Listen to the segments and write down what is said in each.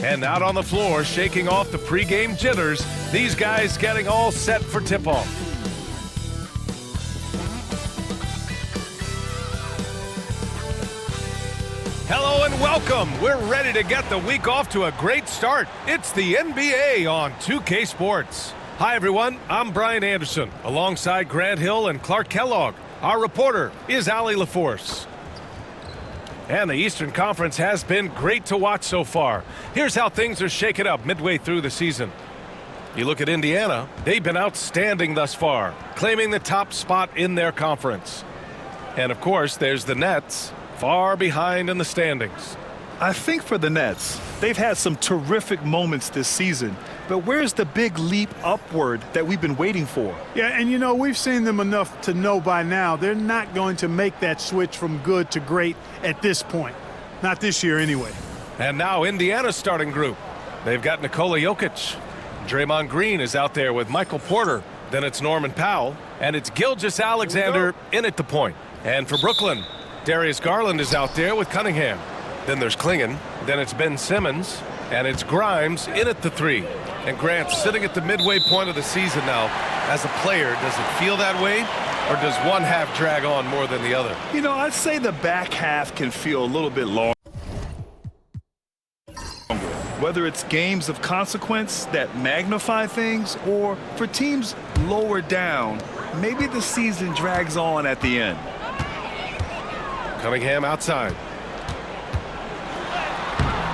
And out on the floor, shaking off the pregame jitters, these guys getting all set for tip-off. Hello and welcome. We're ready to get the week off to a great start. It's the NBA on 2K Sports. Hi, everyone. I'm Brian Anderson, alongside Grant Hill and Clark Kellogg. Our reporter is Allie LaForce. And the Eastern Conference has been great to watch so far. Here's how things are shaking up midway through the season. You look at Indiana, they've been outstanding thus far, claiming the top spot in their conference. And of course, there's the Nets, far behind in the standings. I think for the Nets, they've had some terrific moments this season, but where's the big leap upward that we've been waiting for? Yeah, and you know, we've seen them enough to know by now they're not going to make that switch from good to great at this point. Not this year anyway. And now Indiana's starting group. They've got Nikola Jokic. Draymond Green is out there with Michael Porter. Then it's Norman Powell. And it's Gilgeous-Alexander in at the point. And for Brooklyn, Darius Garland is out there with Cunningham. Then there's Klingon. Then it's Ben Simmons. And it's Grimes in at the three. And Grant, sitting at the midway point of the season now, as a player, does it feel that way? Or does one half drag on more than the other? You know, I'd say the back half can feel a little bit longer. Whether it's games of consequence that magnify things, or for teams lower down, maybe the season drags on at the end. Cunningham outside.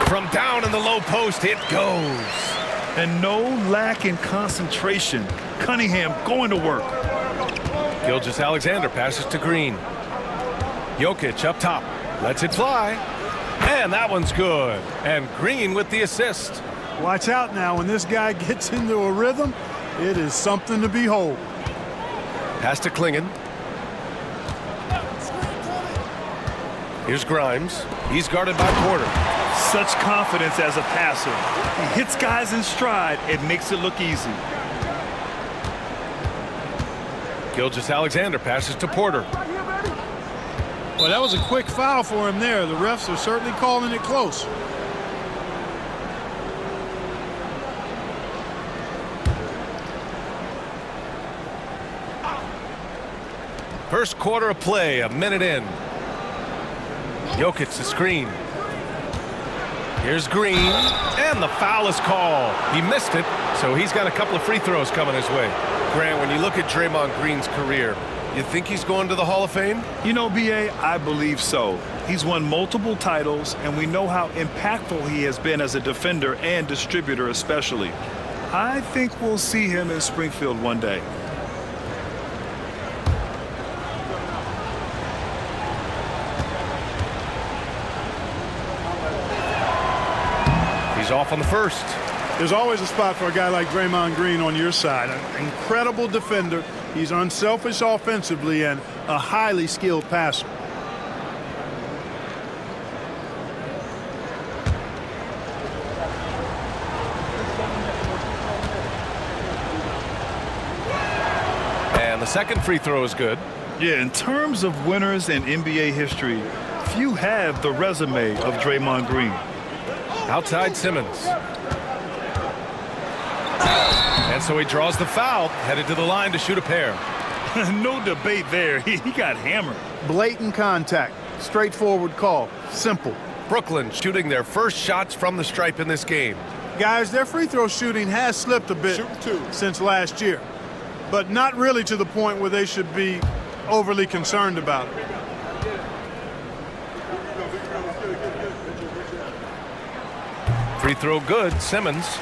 From down in the low post, it goes. And no lack in concentration. Cunningham going to work. Gilgeous-Alexander passes to Green. Jokic up top. Lets it fly. And that one's good. And Green with the assist. Watch out now. When this guy gets into a rhythm, it is something to behold. Pass to Klingon. Here's Grimes. He's guarded by Porter. Such confidence as a passer. He hits guys in stride. It makes it look easy. Gilgeous-Alexander passes to Porter. Well, that was a quick foul for him there. The refs are certainly calling it close. First quarter of play, a minute in. Jokic the screen. Here's Green, and the foul is called. He missed it, so he's got a couple of free throws coming his way. Grant, when you look at Draymond Green's career, you think he's going to the Hall of Fame? You know, B.A., I believe so. He's won multiple titles, and we know how impactful he has been as a defender and distributor especially. I think we'll see him in Springfield one day. He's off on the first. There's always a spot for a guy like Draymond Green on your side. An incredible defender. He's unselfish offensively and a highly skilled passer. And the second free throw is good. Yeah, in terms of winners in NBA history, few have the resume of Draymond Green. Outside Simmons. And so he draws the foul, headed to the line to shoot a pair. No debate there. He got hammered. Blatant contact. Straightforward call. Simple. Brooklyn shooting their first shots from the stripe in this game. Guys, their free throw shooting has slipped a bit since last year, but not really to the point where they should be overly concerned about it. Free throw good, Simmons.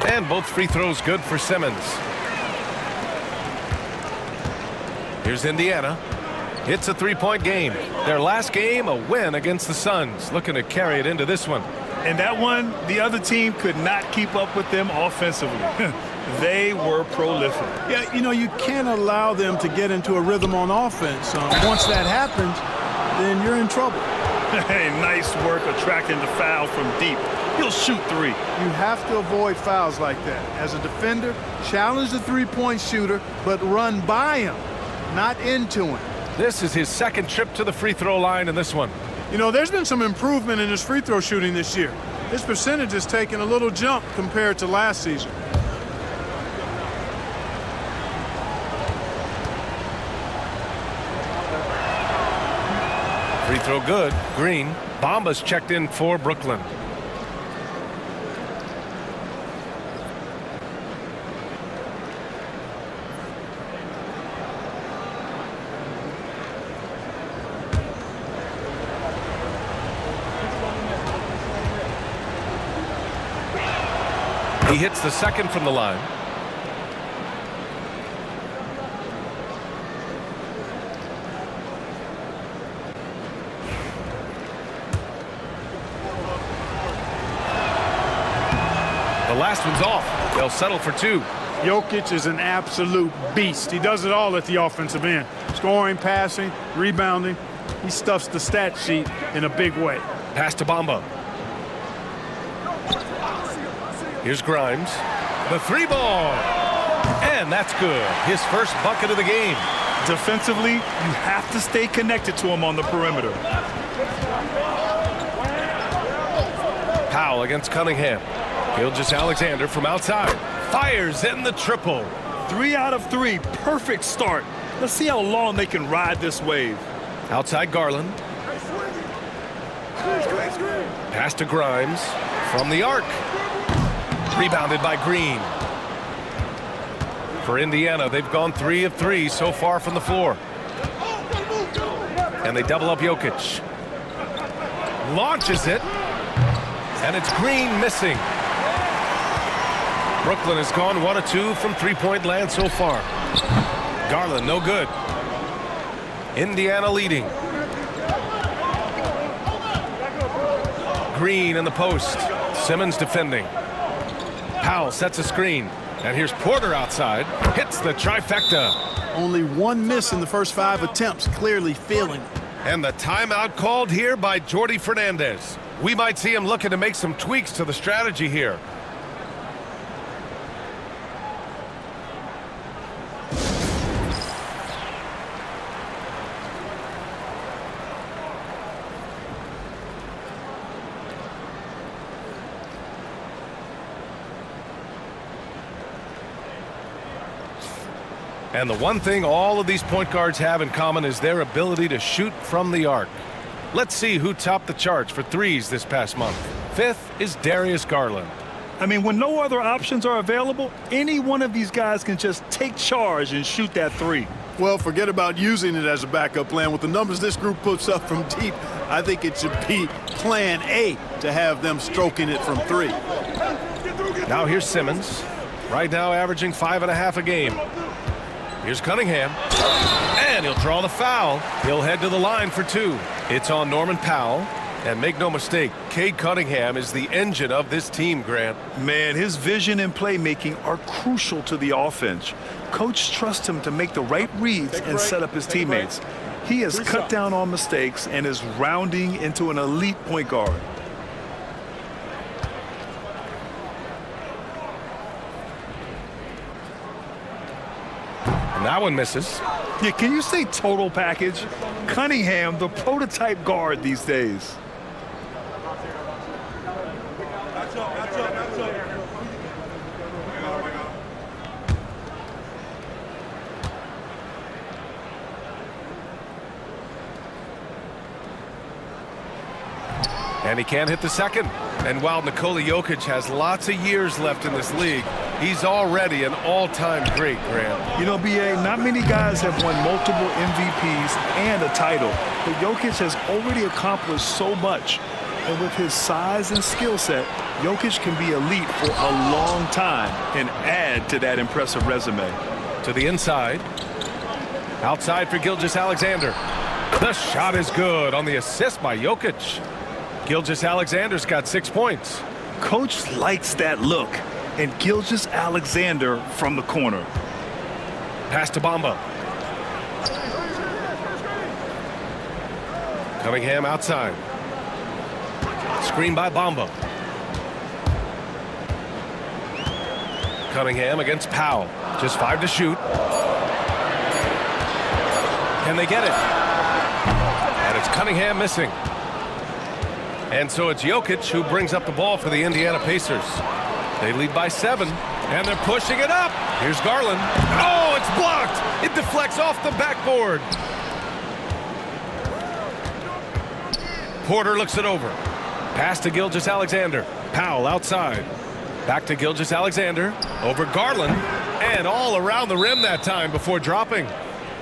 And both free throws good for Simmons. Here's Indiana. It's a three-point game. Their last game, a win against the Suns. Looking to carry it into this one. And that one, the other team could not keep up with them offensively. They were prolific. Yeah, you know, you can't allow them to get into a rhythm on offense. Once that happens, then you're in trouble. Hey, nice work attracting the foul from deep. He'll shoot three. You have to avoid fouls like that. As a defender, challenge the three-point shooter, but run by him, not into him. This is his second trip to the free throw line in this one. You know, there's been some improvement in his free throw shooting this year. His percentage has taken a little jump compared to last season. Free throw good. Green. Bamba's checked in for Brooklyn. He hits the second from the line. The last one's off. They'll settle for two. Jokic is an absolute beast. He does it all at the offensive end. Scoring, passing, rebounding. He stuffs the stat sheet in a big way. Pass to Bamba. Here's Grimes. The three ball. And that's good. His first bucket of the game. Defensively, you have to stay connected to him on the perimeter. Powell against Cunningham. Gilgeous-Alexander from outside. Fires in the triple. 3 out of 3. Perfect start. Let's see how long they can ride this wave. Outside Garland. Pass to Grimes. From the arc. Rebounded by Green. For Indiana, they've gone 3 of 3 so far from the floor. And they double up Jokic. Launches it. And it's Green missing. Brooklyn has gone 1 of 2 from three-point land so far. Garland, no good. Indiana leading. Green in the post. Simmons defending. Powell sets a screen. And here's Porter outside. Hits the trifecta. Only one miss in the first 5 attempts, clearly feeling it. And the timeout called here by Jordi Fernandez. We might see him looking to make some tweaks to the strategy here. And the one thing all of these point guards have in common is their ability to shoot from the arc. Let's see who topped the charts for threes this past month. 5th is Darius Garland. I mean, when no other options are available, any one of these guys can just take charge and shoot that three. Well, forget about using it as a backup plan. With the numbers this group puts up from deep, I think it should be plan A to have them stroking it from 3. Now here's Simmons. Right now averaging 5.5 a game. Here's Cunningham. And he'll draw the foul. He'll head to the line for 2. It's on Norman Powell. And make no mistake, Cade Cunningham is the engine of this team, Grant. Man, his vision and playmaking are crucial to the offense. Coach trusts him to make the right reads and set up his teammates. He has cut down on mistakes and is rounding into an elite point guard. And that one misses. Yeah, can you say total package? Cunningham, the prototype guard these days. And he can't hit the second. And while Nikola Jokic has lots of years left in this league, he's already an all-time great, Grant. You know, BA, not many guys have won multiple MVPs and a title, but Jokic has already accomplished so much. And with his size and skill set, Jokic can be elite for a long time and add to that impressive resume. To the inside. Outside for Gilgeous-Alexander. The shot is good on the assist by Jokic. Gilgeous-Alexander's got 6 points. Coach likes that look. And Gilgeous-Alexander from the corner. Pass to Bamba. Cunningham outside. Screen by Bamba. Cunningham against Powell. Just 5 to shoot. Can they get it? And it's Cunningham missing. And so it's Jokic who brings up the ball for the Indiana Pacers. They lead by 7, and they're pushing it up. Here's Garland. Oh, it's blocked. It deflects off the backboard. Porter looks it over. Pass to Gilgeous-Alexander. Powell outside. Back to Gilgeous-Alexander. Over Garland. And all around the rim that time before dropping.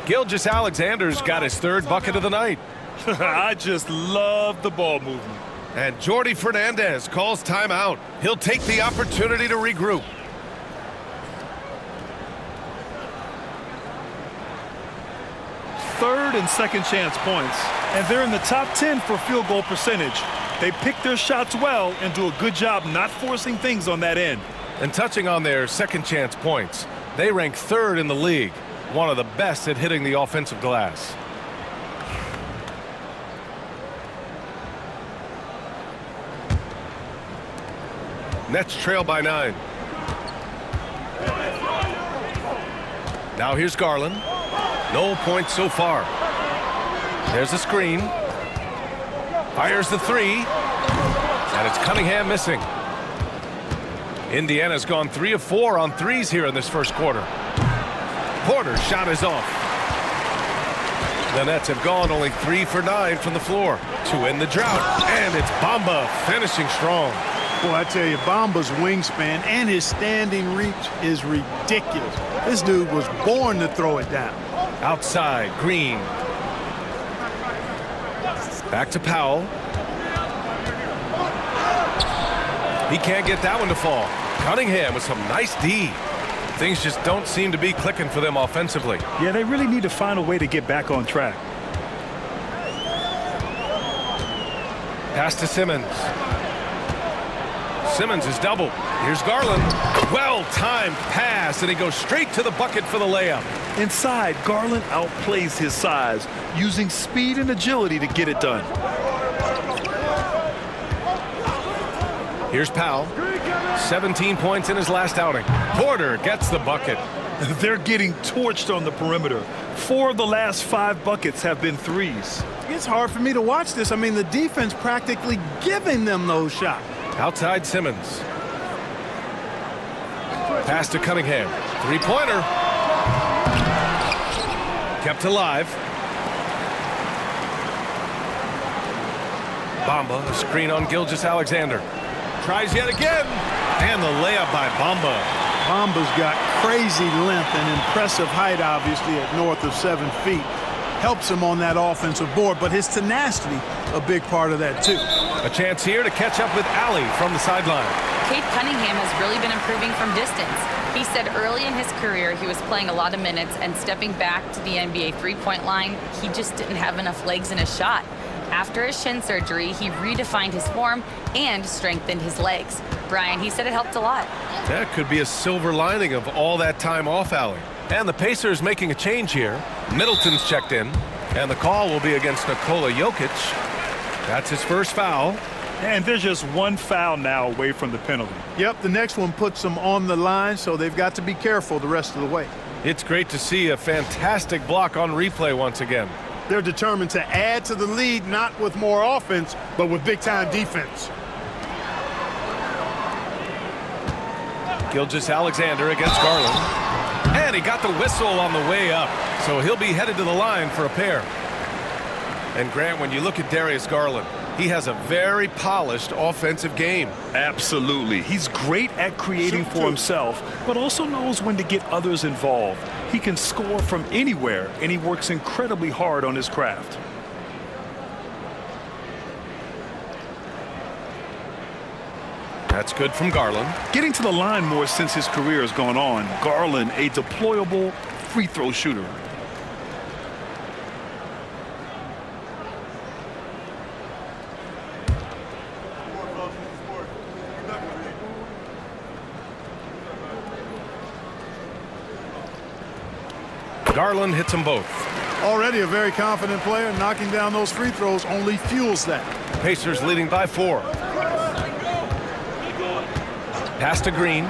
Gilgeous-Alexander's got his 3rd bucket of the night. I just love the ball movement. And Jordi Fernandez calls timeout. He'll take the opportunity to regroup. Third and second chance points, and they're in the top 10 for field goal percentage. They pick their shots well and do a good job not forcing things on that end. And touching on their second chance points, they rank 3rd in the league, one of the best at hitting the offensive glass. Nets trail by 9. Now here's Garland. No points so far. There's a screen. Fires the 3. And it's Cunningham missing. Indiana's gone 3 of 4 on threes here in this first quarter. Porter's shot is off. The Nets have gone only 3 for 9 from the floor to end the drought. And it's Bamba finishing strong. Boy, I tell you, Bamba's wingspan and his standing reach is ridiculous. This dude was born to throw it down. Outside, Green. Back to Powell. He can't get that one to fall. Cunningham with some nice D. Things just don't seem to be clicking for them offensively. Yeah, they really need to find a way to get back on track. Pass to Simmons. Simmons is doubled. Here's Garland. Well-timed pass, and he goes straight to the bucket for the layup. Inside, Garland outplays his size, using speed and agility to get it done. Here's Powell. 17 points in his last outing. Porter gets the bucket. They're getting torched on the perimeter. 4 of the last 5 buckets have been threes. It's hard for me to watch this. I mean, the defense practically giving them those shots. Outside Simmons. Pass to Cunningham. 3-pointer. Kept alive. Bamba, a screen on Gilgeous-Alexander. Tries yet again. And the layup by Bamba. Bamba's got crazy length and impressive height, obviously, at north of 7 feet. Helps him on that offensive board, but his tenacity, a big part of that, too. A chance here to catch up with Allie from the sideline. Cade Cunningham has really been improving from distance. He said early in his career he was playing a lot of minutes, and stepping back to the NBA three-point line, he just didn't have enough legs in his shot. After his shin surgery, he redefined his form and strengthened his legs. Brian, he said it helped a lot. That could be a silver lining of all that time off, Allie. And the Pacers making a change here. Middleton's checked in, and the call will be against Nikola Jokic. That's his first foul. And there's just 1 foul now away from the penalty. Yep, the next one puts them on the line, so they've got to be careful the rest of the way. It's great to see a fantastic block on replay once again. They're determined to add to the lead, not with more offense, but with big-time defense. Gilgeous-Alexander against Garland. And he got the whistle on the way up, so he'll be headed to the line for a pair. And Grant, when you look at Darius Garland, he has a very polished offensive game. Absolutely. He's great at creating for himself, but also knows when to get others involved. He can score from anywhere, and he works incredibly hard on his craft. That's good from Garland. Getting to the line more since his career has gone on. Garland, a deployable free throw shooter. Garland hits them both. Already a very confident player. Knocking down those free throws only fuels that. Pacers leading by 4. Pass to Green.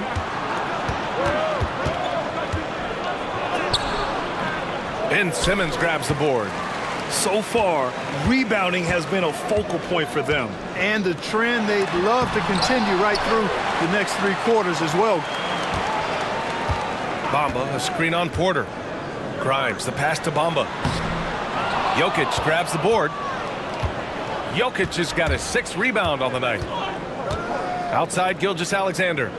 And Simmons grabs the board. So far, rebounding has been a focal point for them. And the trend they'd love to continue right through the next 3 quarters as well. Bamba, a screen on Porter. Grimes, the pass to Bamba. Jokic grabs the board. Jokic has got his 6th rebound on the night. Outside Gilgeous-Alexander.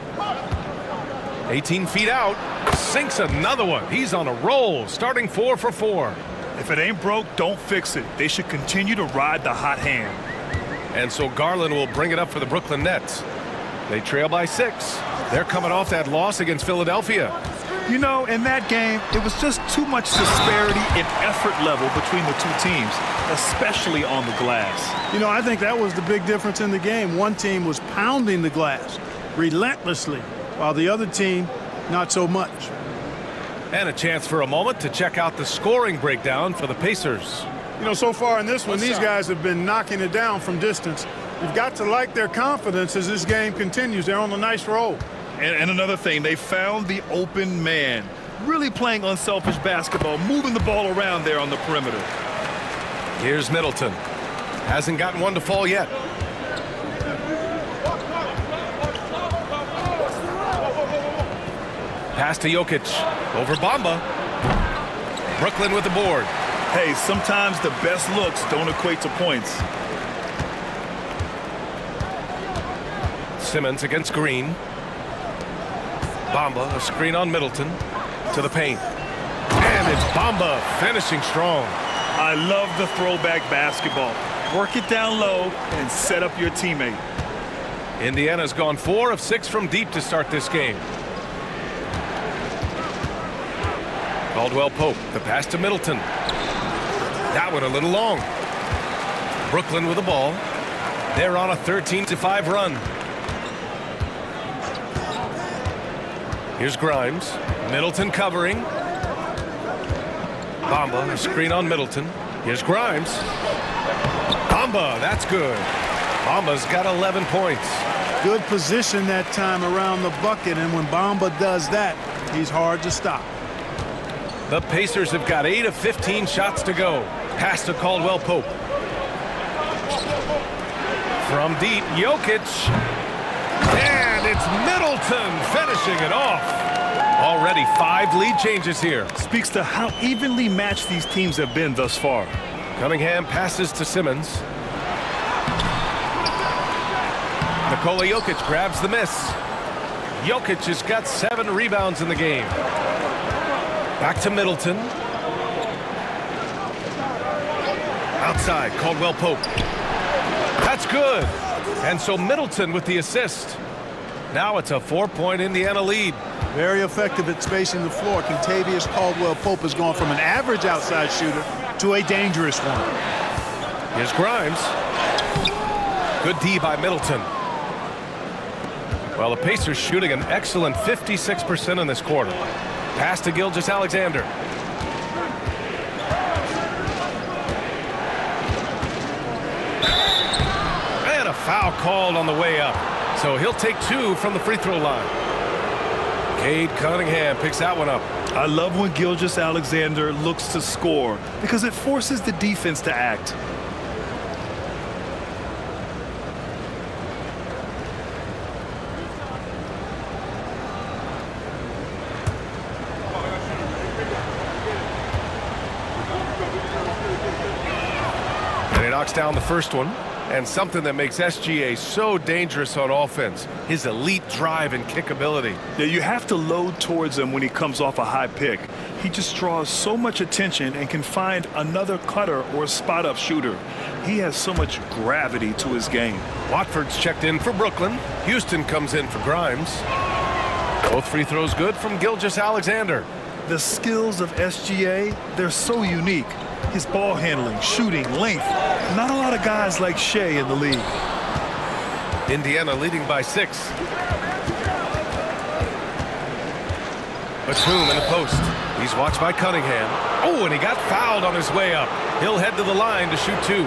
18 feet out. Sinks another one. He's on a roll, starting 4 for 4. If it ain't broke, don't fix it. They should continue to ride the hot hand. And so Garland will bring it up for the Brooklyn Nets. They trail by 6. They're coming off that loss against Philadelphia. You know, in that game, it was just too much disparity in effort level between the 2 teams, especially on the glass. You know, I think that was the big difference in the game. One team was pounding the glass relentlessly, while the other team, not so much. And a chance for a moment to check out the scoring breakdown for the Pacers. You know, so far in this one, these guys have been knocking it down from distance. You've got to like their confidence as this game continues. They're on a nice roll. And another thing, they found the open man. Really playing unselfish basketball, moving the ball around there on the perimeter. Here's Middleton. Hasn't gotten one to fall yet. Pass to Jokic. Over Bamba. Brooklyn with the board. Hey, sometimes the best looks don't equate to points. Simmons against Green. Bamba, a screen on Middleton. To the paint. And it's Bamba finishing strong. I love the throwback basketball. Work it down low and set up your teammate. Indiana's gone 4 of 6 from deep to start this game. Caldwell Pope, the pass to Middleton. That one a little long. Brooklyn with the ball. They're on a 13-5 run. Here's Grimes. Middleton covering. Bamba, a screen on Middleton. Here's Grimes. Bamba, that's good. Bamba's got 11 points. Good position that time around the bucket, and when Bamba does that, he's hard to stop. The Pacers have got 8 of 15 shots to go. Pass to Caldwell Pope. From deep, Jokic. And it's Middleton finishing it off. Already 5 lead changes here. Speaks to how evenly matched these teams have been thus far. Cunningham passes to Simmons. Nikola Jokic grabs the miss. Jokic has got 7 rebounds in the game. Back to Middleton. Outside, Caldwell Pope. That's good. And so Middleton with the assist. Now it's a 4-point Indiana lead. Very effective at spacing the floor. Kentavious Caldwell-Pope has gone from an average outside shooter to a dangerous one. Here's Grimes. Good D by Middleton. Well, the Pacers shooting an excellent 56% in this quarter. Pass to Gilgeous-Alexander. And a foul called on the way up. So he'll take 2 from the free throw line. Cade Cunningham picks that one up. I love when Gilgeous-Alexander looks to score because it forces the defense to act. And he knocks down the first one. And something that makes SGA so dangerous on offense, his elite drive and kick ability. Yeah, you have to load towards him when he comes off a high pick. He just draws so much attention and can find another cutter or spot-up shooter. He has so much gravity to his game. Watford's checked in for Brooklyn. Houston comes in for Grimes. Both free throws good from Gilgeous-Alexander. The skills of SGA, they're so unique. His ball handling, shooting, length. Not a lot of guys like Shea in the league. Indiana leading by 6. Batum in the post. He's watched by Cunningham. Oh, and he got fouled on his way up. He'll head to the line to shoot 2.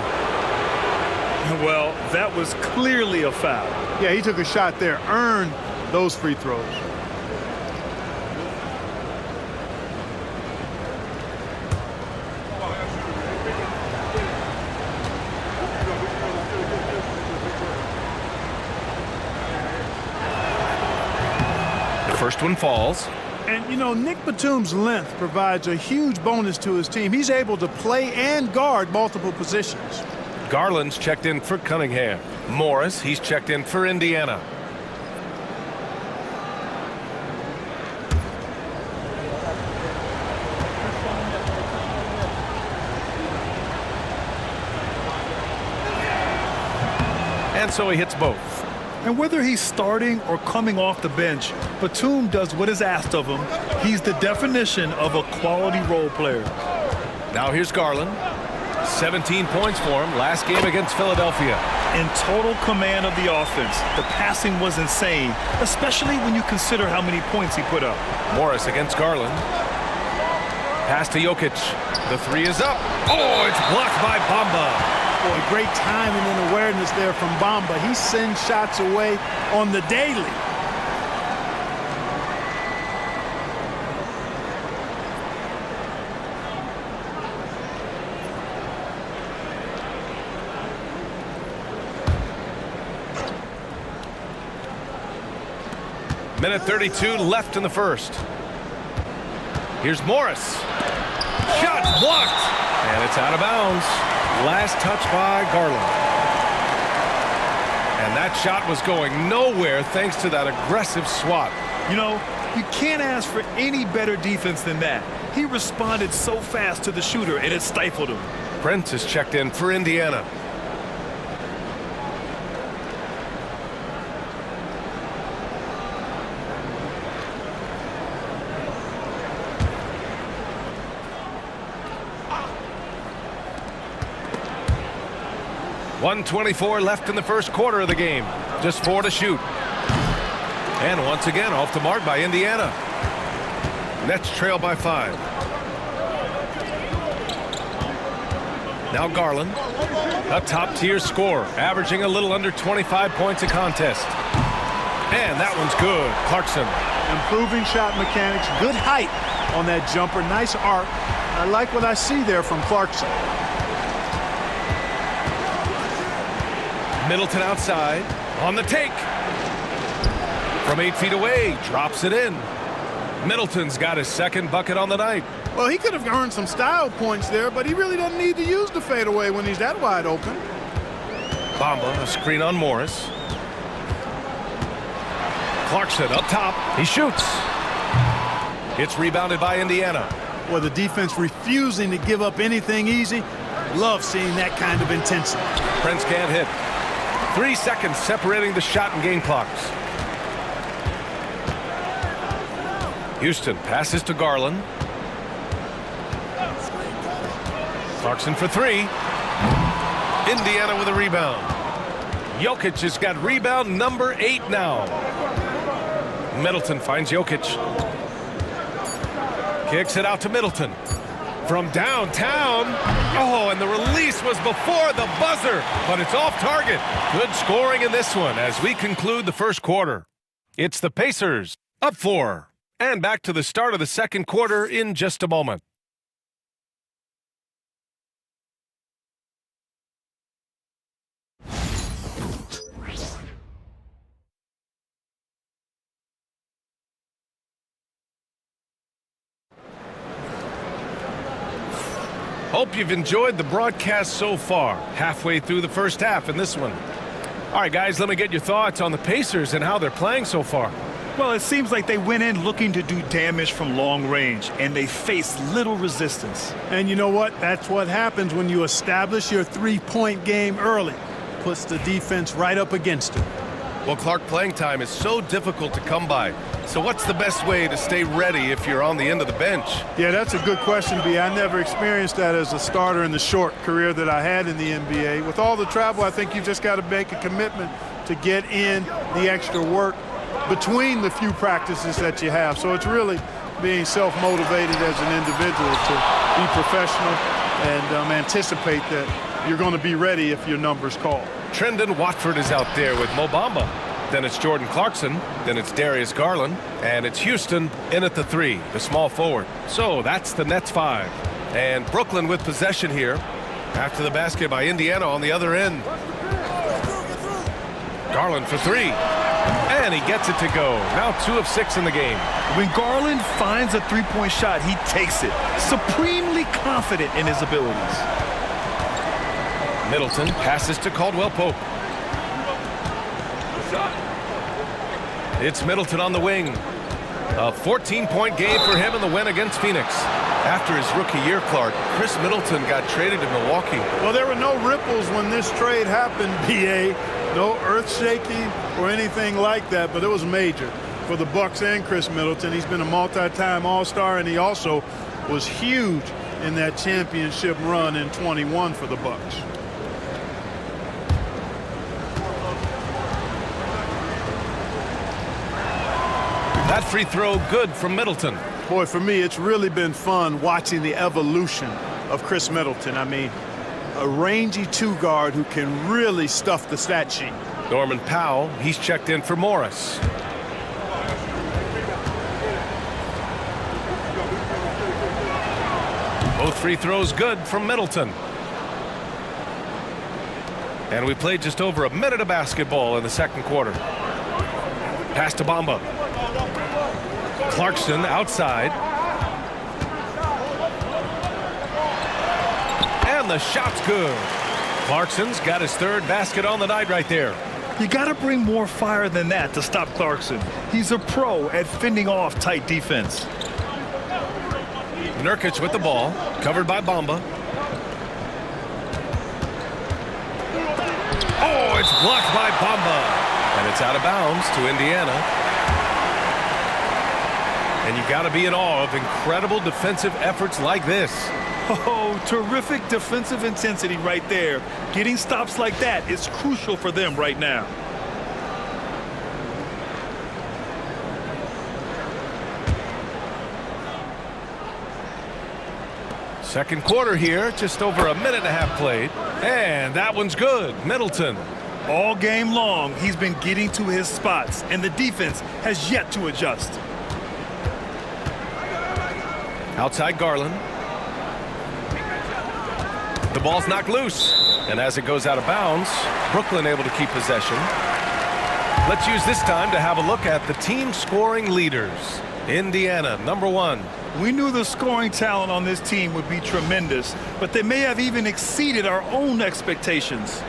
Well, that was clearly a foul. Yeah, he took a shot there, earned those free throws. The first one falls. And, you know, Nick Batum's length provides a huge bonus to his team. He's able to play and guard multiple positions. Garland's checked in for Cunningham. Morris, he's checked in for Indiana. And so he hits both. And whether he's starting or coming off the bench, Batum does what is asked of him. He's the definition of a quality role player. Now here's Garland. 17 points for him last game against Philadelphia. In total command of the offense, the passing was insane, especially when you consider how many points he put up. Morris against Garland. Pass to Jokic. The three is up. Oh, it's blocked by Bamba. Boy, great timing and awareness there from Bamba. He sends shots away on the daily. Minute 32 left in the first. Here's Morris. Shot blocked. And it's out of bounds. Last touch by Garland. And that shot was going nowhere thanks to that aggressive swat. You know, you can't ask for any better defense than that. He responded so fast to the shooter, and it stifled him. Prince is checked in for Indiana. .124 left in the first quarter of the game. Just 4 to shoot. And once again off the mark by Indiana. Nets trail by 5. Now Garland, a top-tier scorer, averaging a little under 25 points a contest. And that one's good. Clarkson. Improving shot mechanics, good height on that jumper, nice arc. I like what I see there from Clarkson. Middleton outside, on the take. From 8 feet away, drops it in. Middleton's got his second bucket on the night. Well, he could have earned some style points there, but he really doesn't need to use the fadeaway when he's that wide open. Bamba, a screen on Morris. Clarkson up top, he shoots. It's rebounded by Indiana. Well, the defense refusing to give up anything easy. Love seeing that kind of intensity. Prince can't hit. 3 seconds separating the shot and game clocks. Houston passes to Garland. Clarkson for 3. Indiana with a rebound. Jokic has got rebound number 8 now. Middleton finds Jokic. Kicks it out to Middleton. From downtown. Oh, and the release was before the buzzer, but it's off target. Good scoring in this one as we conclude the first quarter. It's the Pacers up 4. And back to the start of the second quarter in just a moment. Hope you've enjoyed the broadcast so far. Halfway through the first half in this one. All right, guys, let me get your thoughts on the Pacers and how they're playing so far. Well, it seems like they went in looking to do damage from long range, and they faced little resistance. And you know what? That's what happens when you establish your three-point game early. Puts the defense right up against it. Well, Clark, playing time is so difficult to come by. So what's the best way to stay ready if you're on the end of the bench? Yeah, that's a good question, B. I never experienced that as a starter in the short career that I had in the NBA. With all the travel, I think you've just got to make a commitment to get in the extra work between the few practices that you have. So it's really being self-motivated as an individual to be professional and anticipate that you're going to be ready if your number's called. Trendon Watford is out there with Mo Bamba. Then it's Jordan Clarkson. Then it's Darius Garland. And it's Houston in at the 3, the small forward. So that's the Nets 5. And Brooklyn with possession here after the basket by Indiana on the other end. Garland for 3. And he gets it to go. Now 2 of 6 in the game. When Garland finds a three-point shot, he takes it. Supremely confident in his abilities. Middleton passes to Caldwell Pope. It's Middleton on the wing. A 14-point game for him in the win against Phoenix. After his rookie year, Clark, Chris Middleton got traded to Milwaukee. Well, there were no ripples when this trade happened, BA. No earth-shaking or anything like that, but it was major for the Bucks and Chris Middleton. He's been a multi-time All-Star, and he also was huge in that championship run in 21 for the Bucks. That free throw good from Middleton. Boy, for me, it's really been fun watching the evolution of Chris Middleton. I mean, a rangy two-guard who can really stuff the stat sheet. Norman Powell, he's checked in for Morris. Both free throws good from Middleton. And we played just over a minute of basketball in the second quarter. Pass to Bamba. Clarkson outside. And the shot's good. Clarkson's got his 3rd basket on the night right there. You got to bring more fire than that to stop Clarkson. He's a pro at fending off tight defense. Nurkic with the ball, covered by Bamba. Oh, it's blocked by Bamba. And it's out of bounds to Indiana. And you got to be in awe of incredible defensive efforts like this. Oh, terrific defensive intensity right there. Getting stops like that is crucial for them right now. Second quarter here, just over a minute and a half played. And that one's good. Middleton. All game long, he's been getting to his spots, and the defense has yet to adjust. Outside Garland. The ball's knocked loose. And as it goes out of bounds, Brooklyn able to keep possession. Let's use this time to have a look at the team scoring leaders. Indiana, number 1. We knew the scoring talent on this team would be tremendous, but they may have even exceeded our own expectations.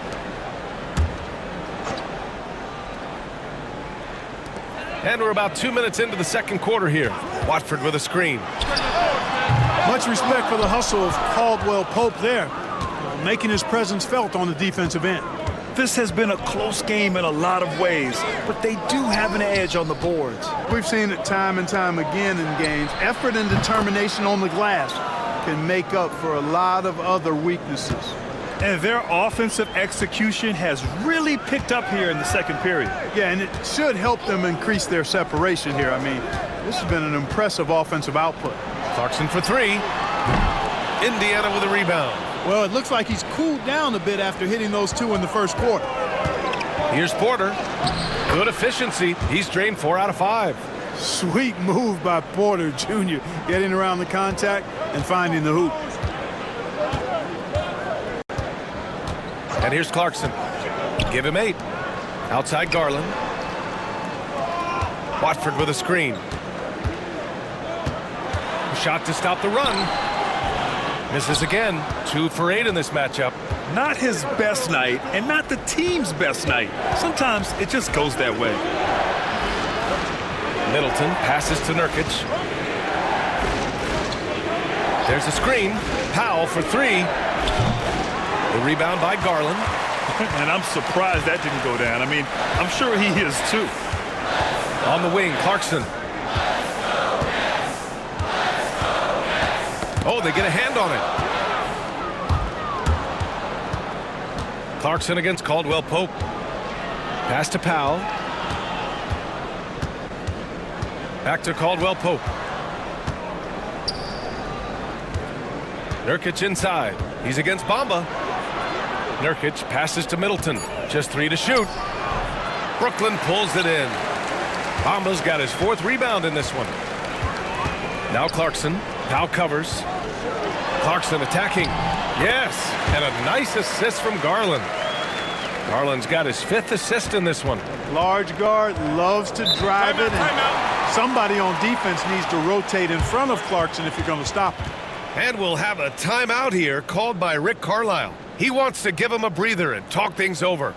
And we're about 2 minutes into the second quarter here. Watford with a screen. Much respect for the hustle of Caldwell Pope there, making his presence felt on the defensive end. This has been a close game in a lot of ways, but they do have an edge on the boards. We've seen it time and time again in games. Effort and determination on the glass can make up for a lot of other weaknesses. And their offensive execution has really picked up here in the second period. Yeah, and it should help them increase their separation here. I mean, this has been an impressive offensive output. Clarkson for 3. Indiana with a rebound. Well, it looks like he's cooled down a bit after hitting those 2 in the first quarter. Here's Porter. Good efficiency. He's drained 4 out of 5. Sweet move by Porter Jr. getting around the contact and finding the hoop. And here's Clarkson. Give him 8. Outside Garland. Watford with a screen. Shot to stop the run. Misses again. 2 for 8 in this matchup. Not his best night and not the team's best night. Sometimes it just goes that way. Middleton passes to Nurkic. There's a screen. Powell for 3. The rebound by Garland. And I'm surprised that didn't go down. I mean, I'm sure he is too. On the wing, Clarkson. Oh, they get a hand on it. Clarkson against Caldwell Pope. Pass to Powell. Back to Caldwell Pope. Nurkic inside. He's against Bamba. Nurkic passes to Middleton. Just 3 to shoot. Brooklyn pulls it in. Bamba's got his 4th rebound in this one. Now Clarkson. Now covers. Clarkson attacking. Yes, and a nice assist from Garland. Garland's got his 5th assist in this one. Large guard, loves to drive it. And somebody on defense needs to rotate in front of Clarkson if you're going to stop him. And we'll have a timeout here called by Rick Carlisle. He wants to give him a breather and talk things over.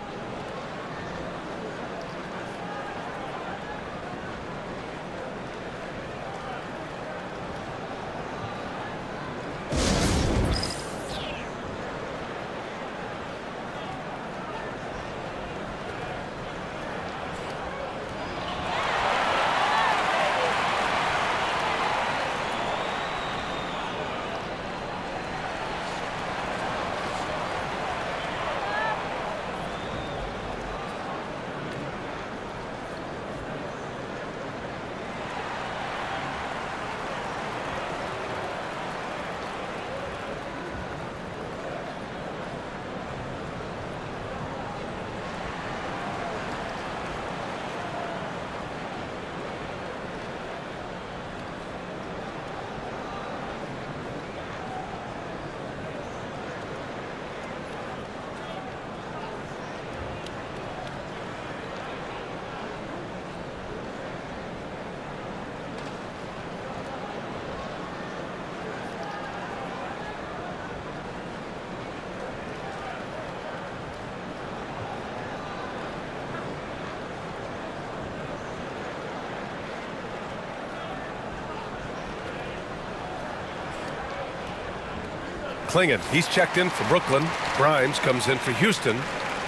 Klingon, he's checked in for Brooklyn. Grimes comes in for Houston.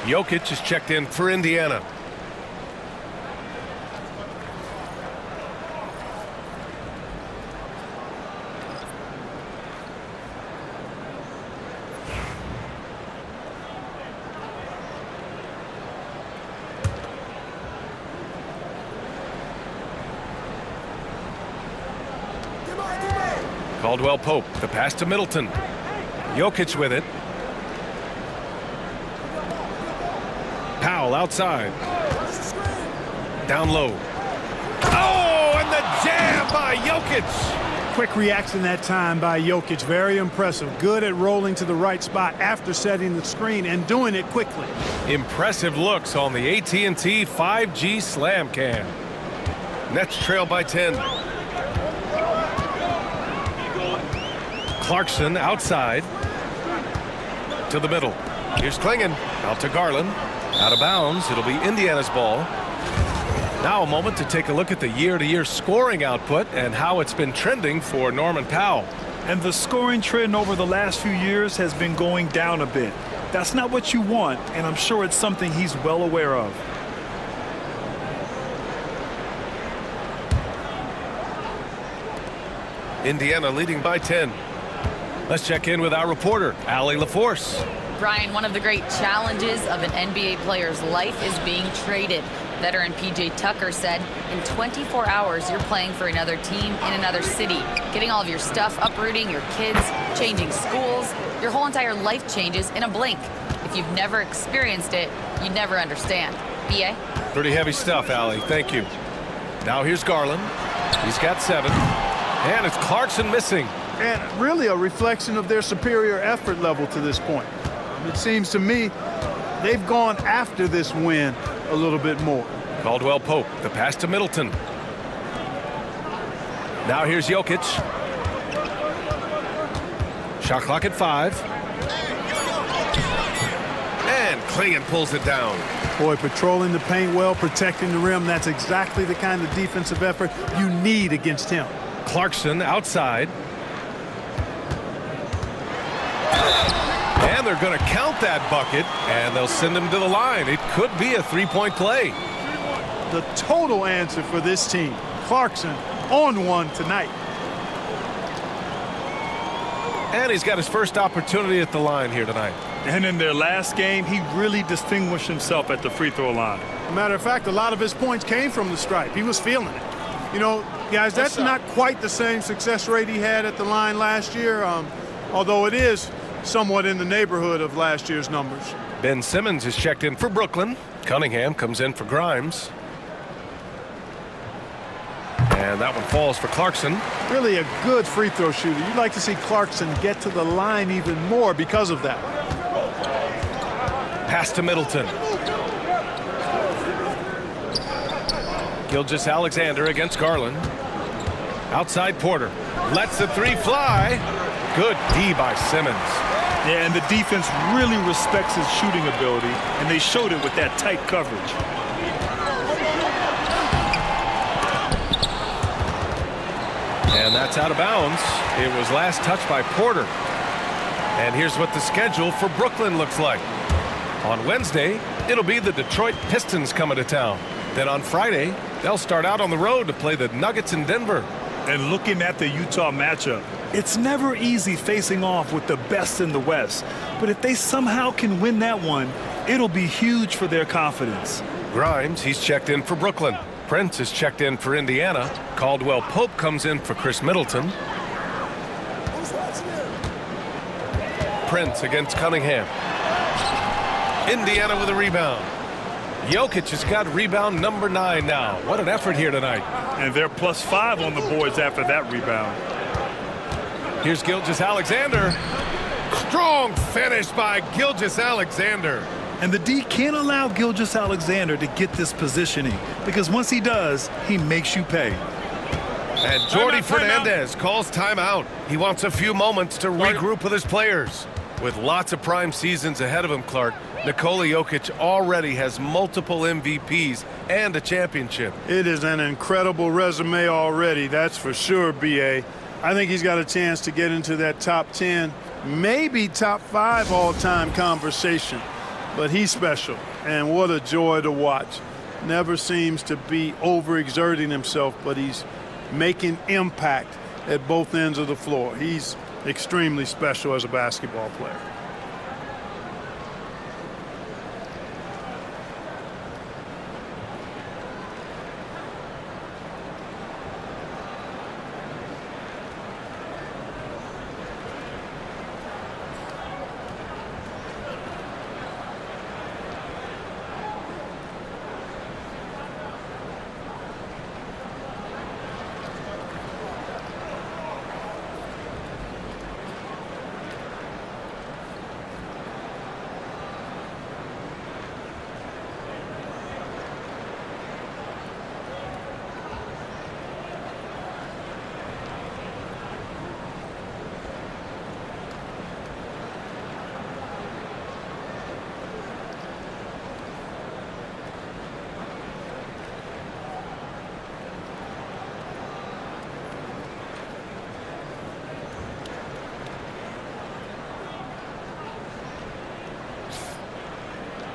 Jokic is checked in for Indiana. Caldwell Pope, the pass to Middleton. Jokic with it. Powell outside. Down low. Oh, and the jam by Jokic. Quick reaction that time by Jokic. Very impressive. Good at rolling to the right spot after setting the screen and doing it quickly. Impressive looks on the AT&T 5G Slam Cam. Nets trail by 10. Clarkson outside. To the middle. Here's Klingon. Out to Garland. Out of bounds. It'll be Indiana's ball. Now a moment to take a look at the year-to-year scoring output and how it's been trending for Norman Powell. And the scoring trend over the last few years has been going down a bit. That's not what you want, and I'm sure it's something he's well aware of. Indiana leading by 10. Let's check in with our reporter, Allie LaForce. Brian, one of the great challenges of an NBA player's life is being traded. Veteran P.J. Tucker said, in 24 hours, you're playing for another team in another city, getting all of your stuff, uprooting your kids, changing schools. Your whole entire life changes in a blink. If you've never experienced it, you'd never understand. B.A.? Pretty heavy stuff, Allie. Thank you. Now here's Garland. He's got 7. And it's Clarkson missing. And really a reflection of their superior effort level to this point. It seems to me they've gone after this win a little bit more. Caldwell Pope, the pass to Middleton. Now here's Jokic. Shot clock at 5. And Klingon pulls it down. Boy, patrolling the paint well, protecting the rim. That's exactly the kind of defensive effort you need against him. Clarkson outside. And they're going to count that bucket, and they'll send him to the line. It could be a three-point play. The total answer for this team, Clarkson on one tonight. And he's got his first opportunity at the line here tonight. And in their last game, he really distinguished himself at the free throw line. Matter of fact, a lot of his points came from the stripe. He was feeling it. You know, guys, that's not quite the same success rate he had at the line last year, although it is somewhat in the neighborhood of last year's numbers. Ben Simmons is checked in for Brooklyn. Cunningham comes in for Grimes. And that one falls for Clarkson. Really a good free throw shooter. You'd like to see Clarkson get to the line even more because of that. Pass to Middleton. Gilgeous-Alexander against Garland. Outside Porter. Lets the three fly. Good D by Simmons. Yeah, and the defense really respects his shooting ability, and they showed it with that tight coverage. And that's out of bounds. It was last touched by Porter. And here's what the schedule for Brooklyn looks like. On Wednesday, it'll be the Detroit Pistons coming to town. Then on Friday, they'll start out on the road to play the Nuggets in Denver. And looking at the Utah matchup, it's never easy facing off with the best in the West. But if they somehow can win that one, it'll be huge for their confidence. Grimes, he's checked in for Brooklyn. Prince is checked in for Indiana. Caldwell Pope comes in for Chris Middleton. Prince against Cunningham. Indiana with a rebound. Jokic has got rebound number 9 now. What an effort here tonight. And they're +5 on the boards after that rebound. Here's Gilgeous-Alexander. Strong finish by Gilgeous-Alexander. And the D can't allow Gilgeous-Alexander to get this positioning, because once he does, he makes you pay. And Jordi Fernandez calls timeout. He wants a few moments to regroup with his players. With lots of prime seasons ahead of him, Clark, Nikola Jokic already has multiple MVPs and a championship. It is an incredible resume already, that's for sure, B.A. I think he's got a chance to get into that top 10, maybe top 5 all-time conversation. But he's special, and what a joy to watch. Never seems to be overexerting himself, but he's making impact at both ends of the floor. He's extremely special as a basketball player.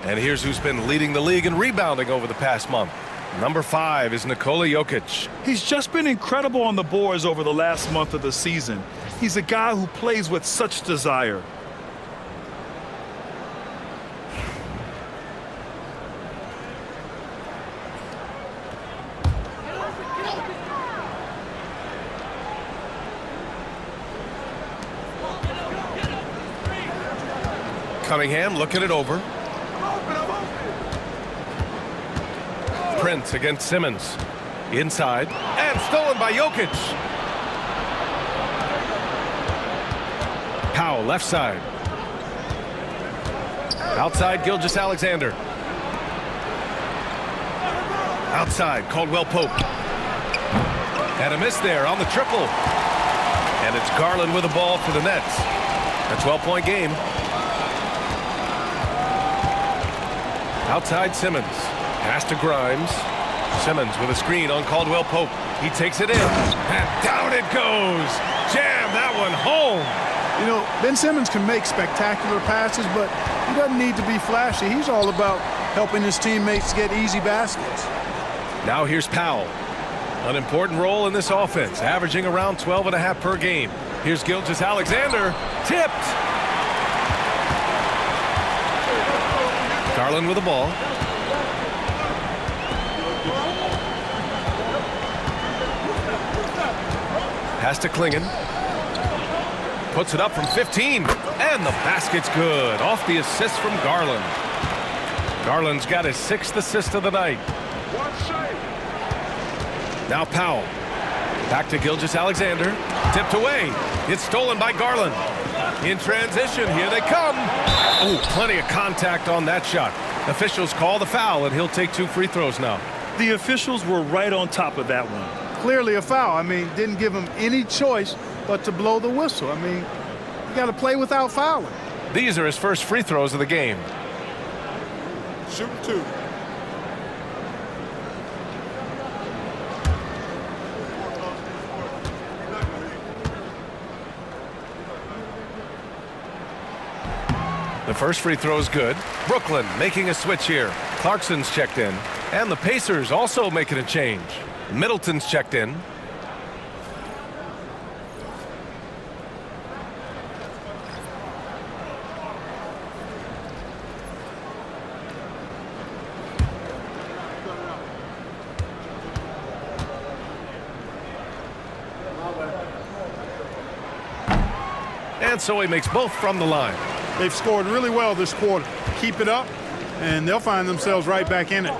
And here's who's been leading the league in rebounding over the past month. Number 5 is Nikola Jokic. He's just been incredible on the boards over the last month of the season. He's a guy who plays with such desire. Cunningham looking it over. Prince against Simmons. Inside. And stolen by Jokic. Powell left side. Outside Gilgeous-Alexander. Outside Caldwell Pope. And a miss there on the triple. And it's Garland with the ball for the Nets. A 12-point game. Outside Simmons. Pass to Grimes. Simmons with a screen on Caldwell Pope. He takes it in. And down it goes. Jam that one home. You know, Ben Simmons can make spectacular passes, but he doesn't need to be flashy. He's all about helping his teammates get easy baskets. Now here's Powell. An important role in this offense, averaging around 12.5 per game. Here's Gilgeous-Alexander. Tipped. Garland with the ball. Pass to Klingen. Puts it up from 15. And the basket's good. Off the assist from Garland. Garland's got his 6th assist of the night. Now Powell. Back to Gilgeous-Alexander. Tipped away. It's stolen by Garland. In transition, here they come. Oh, plenty of contact on that shot. Officials call the foul, and he'll take 2 free throws now. The officials were right on top of that one. Clearly a foul. I mean, didn't give him any choice but to blow the whistle. I mean, you got to play without fouling. These are his first free throws of the game. Shoot 2. The first free throw is good. Brooklyn making a switch here. Clarkson's checked in. And the Pacers also making a change. Middleton's checked in. And so he makes both from the line. They've scored really well this quarter. Keep it up, and they'll find themselves right back in it.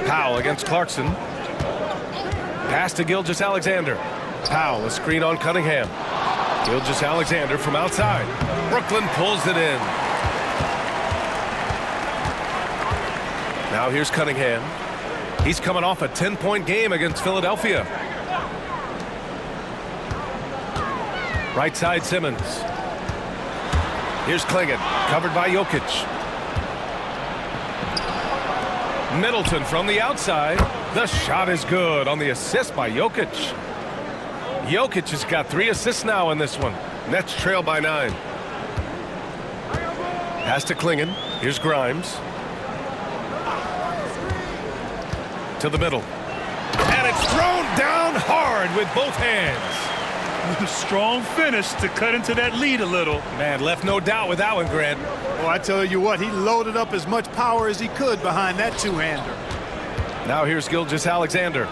Powell against Clarkson. Pass to Gilgeous-Alexander. Powell, a screen on Cunningham. Gilgeous-Alexander from outside. Brooklyn pulls it in. Now here's Cunningham. He's coming off a 10-point game against Philadelphia. Right side, Simmons. Here's Klingon, covered by Jokic. Middleton from the outside. The shot is good on the assist by Jokic. Jokic has got 3 assists now in this one. Nets trail by 9. Pass to Klingon. Here's Grimes. To the middle. And it's thrown down hard with both hands. Strong finish to cut into that lead a little. Man, left no doubt with that one, Grant. Oh, I tell you what, he loaded up as much power as he could behind that two-hander. Now here's Gilgeous-Alexander,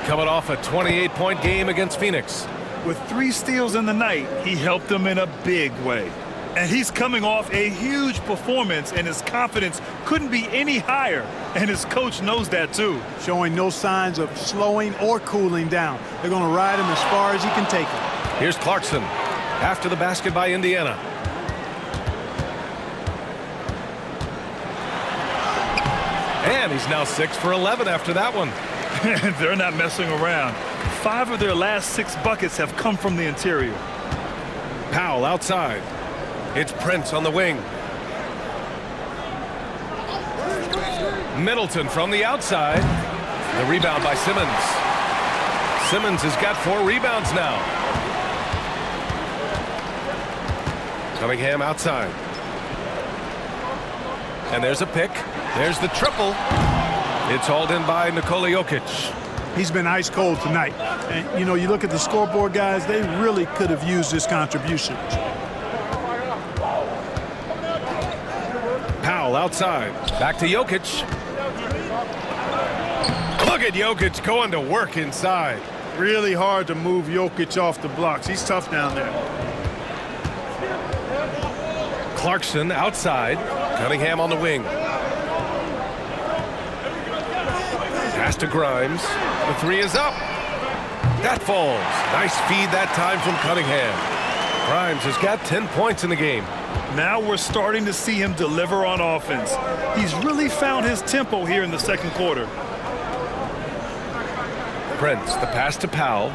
coming off a 28-point game against Phoenix. With 3 steals in the night, he helped them in a big way. And he's coming off a huge performance, and his confidence couldn't be any higher. And his coach knows that, too. Showing no signs of slowing or cooling down. They're going to ride him as far as he can take him. Here's Clarkson after the basket by Indiana. And he's now 6 for 11 after that one. They're not messing around. 5 of their last 6 buckets have come from the interior. Powell outside. It's Prince on the wing. Middleton from the outside. The rebound by Simmons. Simmons has got 4 rebounds now. Cunningham outside. And there's a pick. There's the triple. It's hauled in by Nikola Jokic. He's been ice cold tonight. And, you know, you look at the scoreboard, guys, they really could have used this contribution. Powell outside. Back to Jokic. Look at Jokic going to work inside. Really hard to move Jokic off the blocks. He's tough down there. Clarkson outside. Cunningham on the wing. Pass to Grimes. The 3 is up. That falls. Nice feed that time from Cunningham. Grimes has got 10 points in the game. Now we're starting to see him deliver on offense. He's really found his tempo here in the second quarter. Prince, the pass to Powell.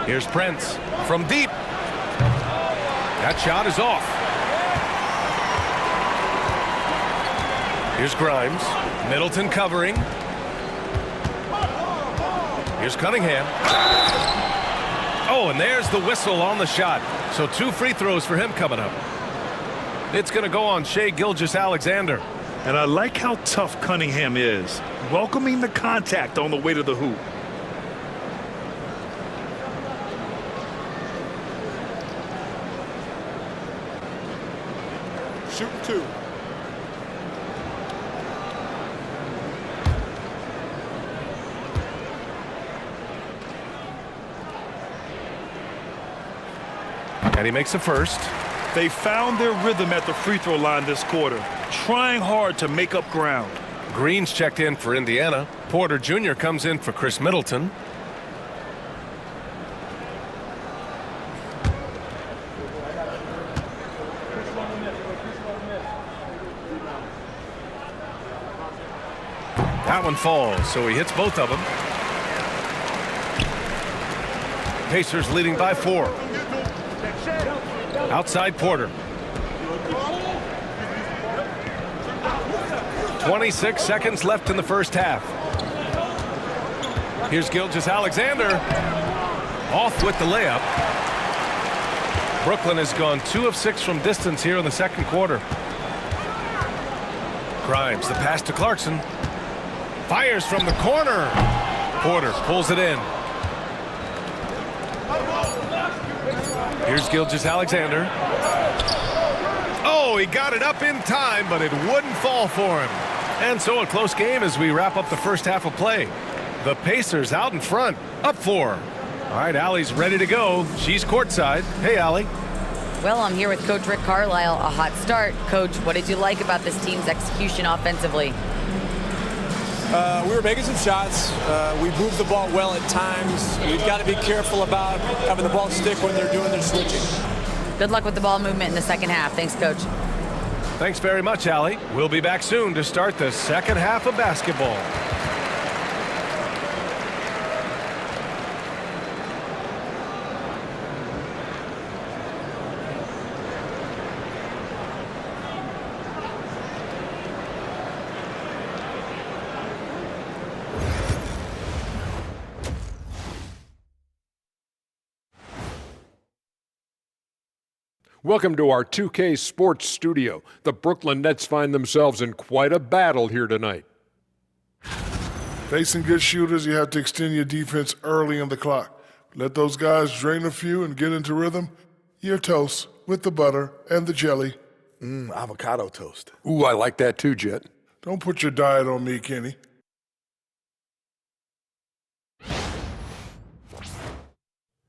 Here's Prince from deep. That shot is off. Here's Grimes. Middleton covering. Here's Cunningham. Oh, and there's the whistle on the shot. So 2 free throws for him coming up. It's going to go on Shai Gilgeous-Alexander. And I like how tough Cunningham is, welcoming the contact on the way to the hoop. Shoot 2. And he makes the first. They found their rhythm at the free throw line this quarter, trying hard to make up ground. Green's checked in for Indiana. Porter Jr. comes in for Chris Middleton. That one falls, so he hits both of them. Pacers leading by 4. Outside Porter. 26 seconds left in the first half. Here's Gilgeous-Alexander. Off with the layup. Brooklyn has gone 2 of 6 from distance here in the second quarter. Grimes, the pass to Clarkson. Fires from the corner. Porter pulls it in. Here's Gilgeous-Alexander. Oh, he got it up in time, but it wouldn't fall for him. And so a close game as we wrap up the first half of play. The Pacers out in front, up 4. All right, Allie's ready to go. She's courtside. Hey, Allie. Well, I'm here with Coach Rick Carlisle. A hot start. Coach, what did you like about this team's execution offensively? We were making some shots. We moved the ball well at times. We've got to be careful about having the ball stick when they're doing their switching. Good luck with the ball movement in the second half. Thanks, Coach. Thanks very much, Allie. We'll be back soon to start the second half of basketball. Welcome to our 2K Sports Studio. The Brooklyn Nets find themselves in quite a battle here tonight. Facing good shooters, you have to extend your defense early in the clock. Let those guys drain a few and get into rhythm. You're toast with the butter and the jelly. Avocado toast. Ooh, I like that too, Jet. Don't put your diet on me, Kenny.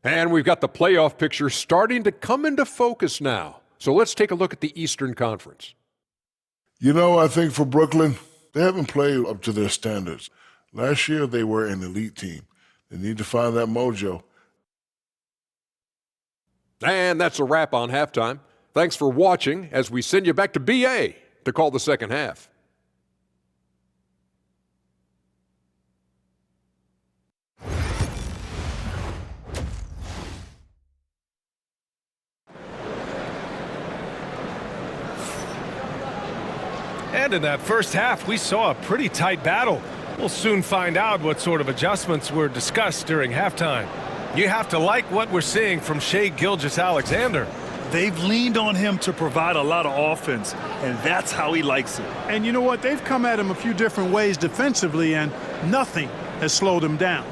And we've got the playoff picture starting to come into focus now. So let's take a look at the Eastern Conference. You know, I think for Brooklyn, they haven't played up to their standards. Last year, they were an elite team. They need to find that mojo. And that's a wrap on halftime. Thanks for watching as we send you back to BA to call the second half. And in that first half, we saw a pretty tight battle. We'll soon find out what sort of adjustments were discussed during halftime. You have to like what we're seeing from Shai Gilgeous-Alexander. They've leaned on him to provide a lot of offense, and that's how he likes it. And you know what? They've come at him a few different ways defensively, and nothing has slowed him down.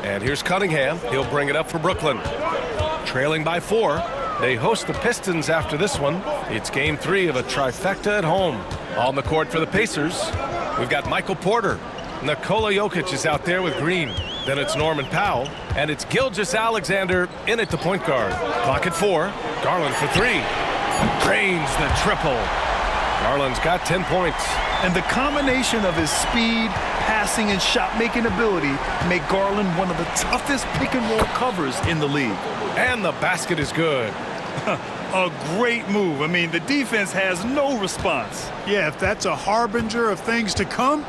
And here's Cunningham. He'll bring it up for Brooklyn. Trailing by 4. They host the Pistons after this one. It's game 3 of a trifecta at home. On the court for the Pacers, we've got Michael Porter. Nikola Jokic is out there with Green. Then it's Norman Powell. And it's Gilgeous-Alexander in at the point guard. Clock at 4. Garland for 3. Drains the triple. Garland's got 10 points. And the combination of his speed, passing, and shot-making ability make Garland one of the toughest pick-and-roll covers in the league. And the basket is good. A great move. I mean, the defense has no response. Yeah, if that's a harbinger of things to come,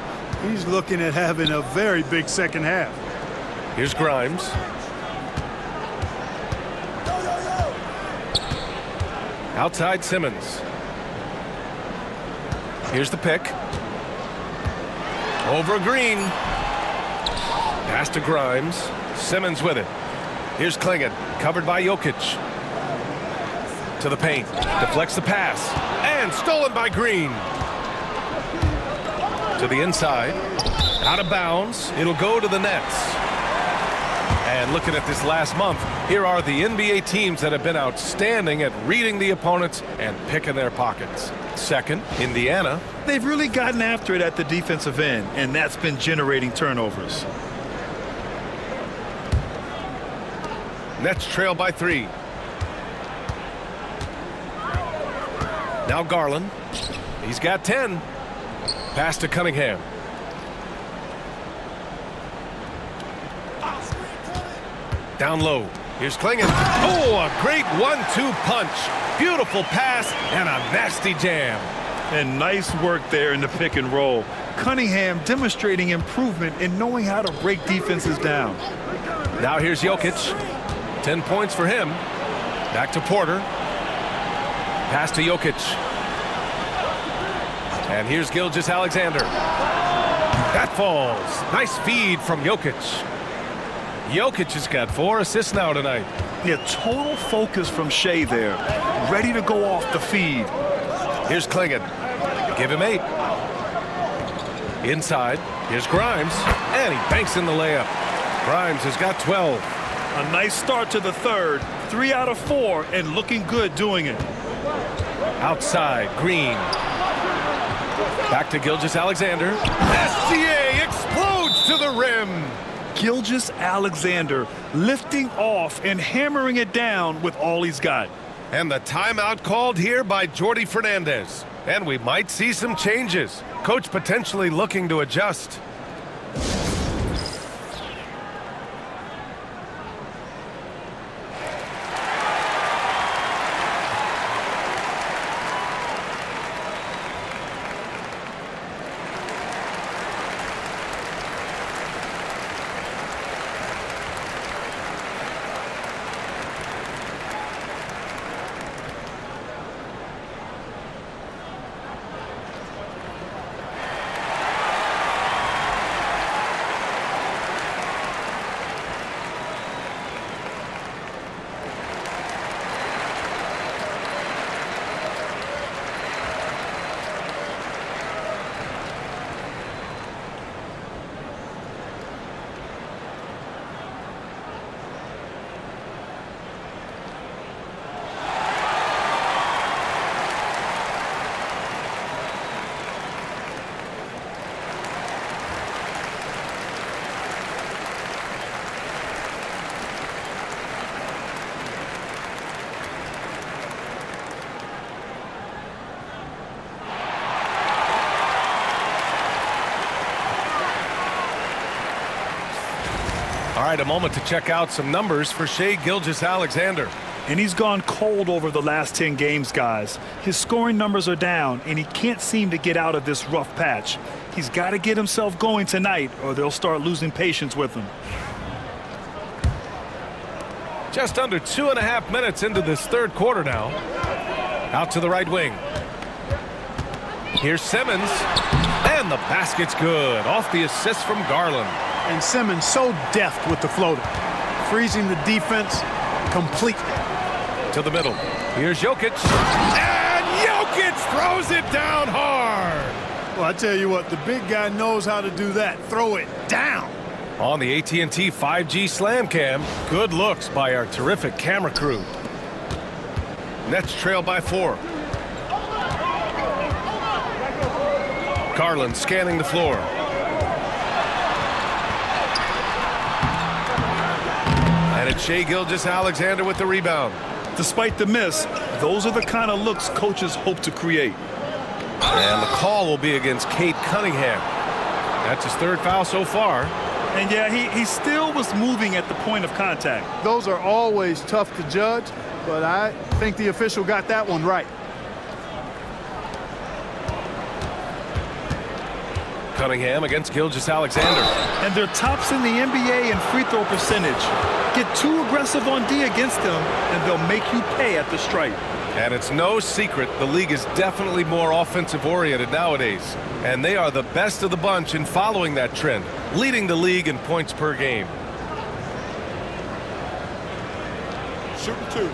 he's looking at having a very big second half. Here's Grimes. Outside Simmons. Here's the pick. Over Green. Pass to Grimes. Simmons with it. Here's Klingon, covered by Jokic. To the paint. Deflects the pass. And stolen by Green. To the inside. Out of bounds. It'll go to the Nets. And looking at this last month, here are the NBA teams that have been outstanding at reading the opponents and picking their pockets. Second, Indiana. They've really gotten after it at the defensive end, and that's been generating turnovers. Nets trail by 3. Now Garland. He's got 10. Pass to Cunningham. Down low. Here's Klingon. Oh, a great 1-2 punch. Beautiful pass and a nasty jam. And nice work there in the pick and roll. Cunningham demonstrating improvement in knowing how to break defenses down. Now here's Jokic. 10 points for him. Back to Porter. Pass to Jokic. And here's Gilgeous-Alexander. That falls. Nice feed from Jokic. Jokic has got 4 assists now tonight. Yeah, total focus from Shea there. Ready to go off the feed. Here's Klingon. Give him 8. Inside. Here's Grimes. And he banks in the layup. Grimes has got 12. A nice start to the third. 3 out of 4 and looking good doing it. Outside. Green. Back to Gilgeous-Alexander. SGA explodes to the rim. Gilgeous-Alexander lifting off and hammering it down with all he's got. And the timeout called here by Jordi Fernandez. And we might see some changes. Coach potentially looking to adjust. All right, a moment to check out some numbers for Shai Gilgeous-Alexander. And he's gone cold over the last 10 games, guys. His scoring numbers are down, and he can't seem to get out of this rough patch. He's got to get himself going tonight, or they'll start losing patience with him. Just under 2.5 minutes into this third quarter now. Out to the right wing. Here's Simmons. And the basket's good. Off the assist from Garland. And Simmons so deft with the floater, freezing the defense completely. To the middle. Here's Jokic. And Jokic throws it down hard. Well, I tell you what, the big guy knows how to do that. Throw it down. On the AT&T 5G Slam Cam, good looks by our terrific camera crew. Nets trail by 4. Garland scanning the floor. And it's Shai Gilgeous-Alexander with the rebound. Despite the miss, those are the kind of looks coaches hope to create. And the call will be against Cade Cunningham. That's his third foul so far. And yeah, he still was moving at the point of contact. Those are always tough to judge, but I think the official got that one right. Cunningham against Gilgeous-Alexander. And they're tops in the NBA in free throw percentage. Get too aggressive on D against them, and they'll make you pay at the stripe. And it's no secret the league is definitely more offensive-oriented nowadays. And they are the best of the bunch in following that trend, leading the league in points per game. Shooting 2.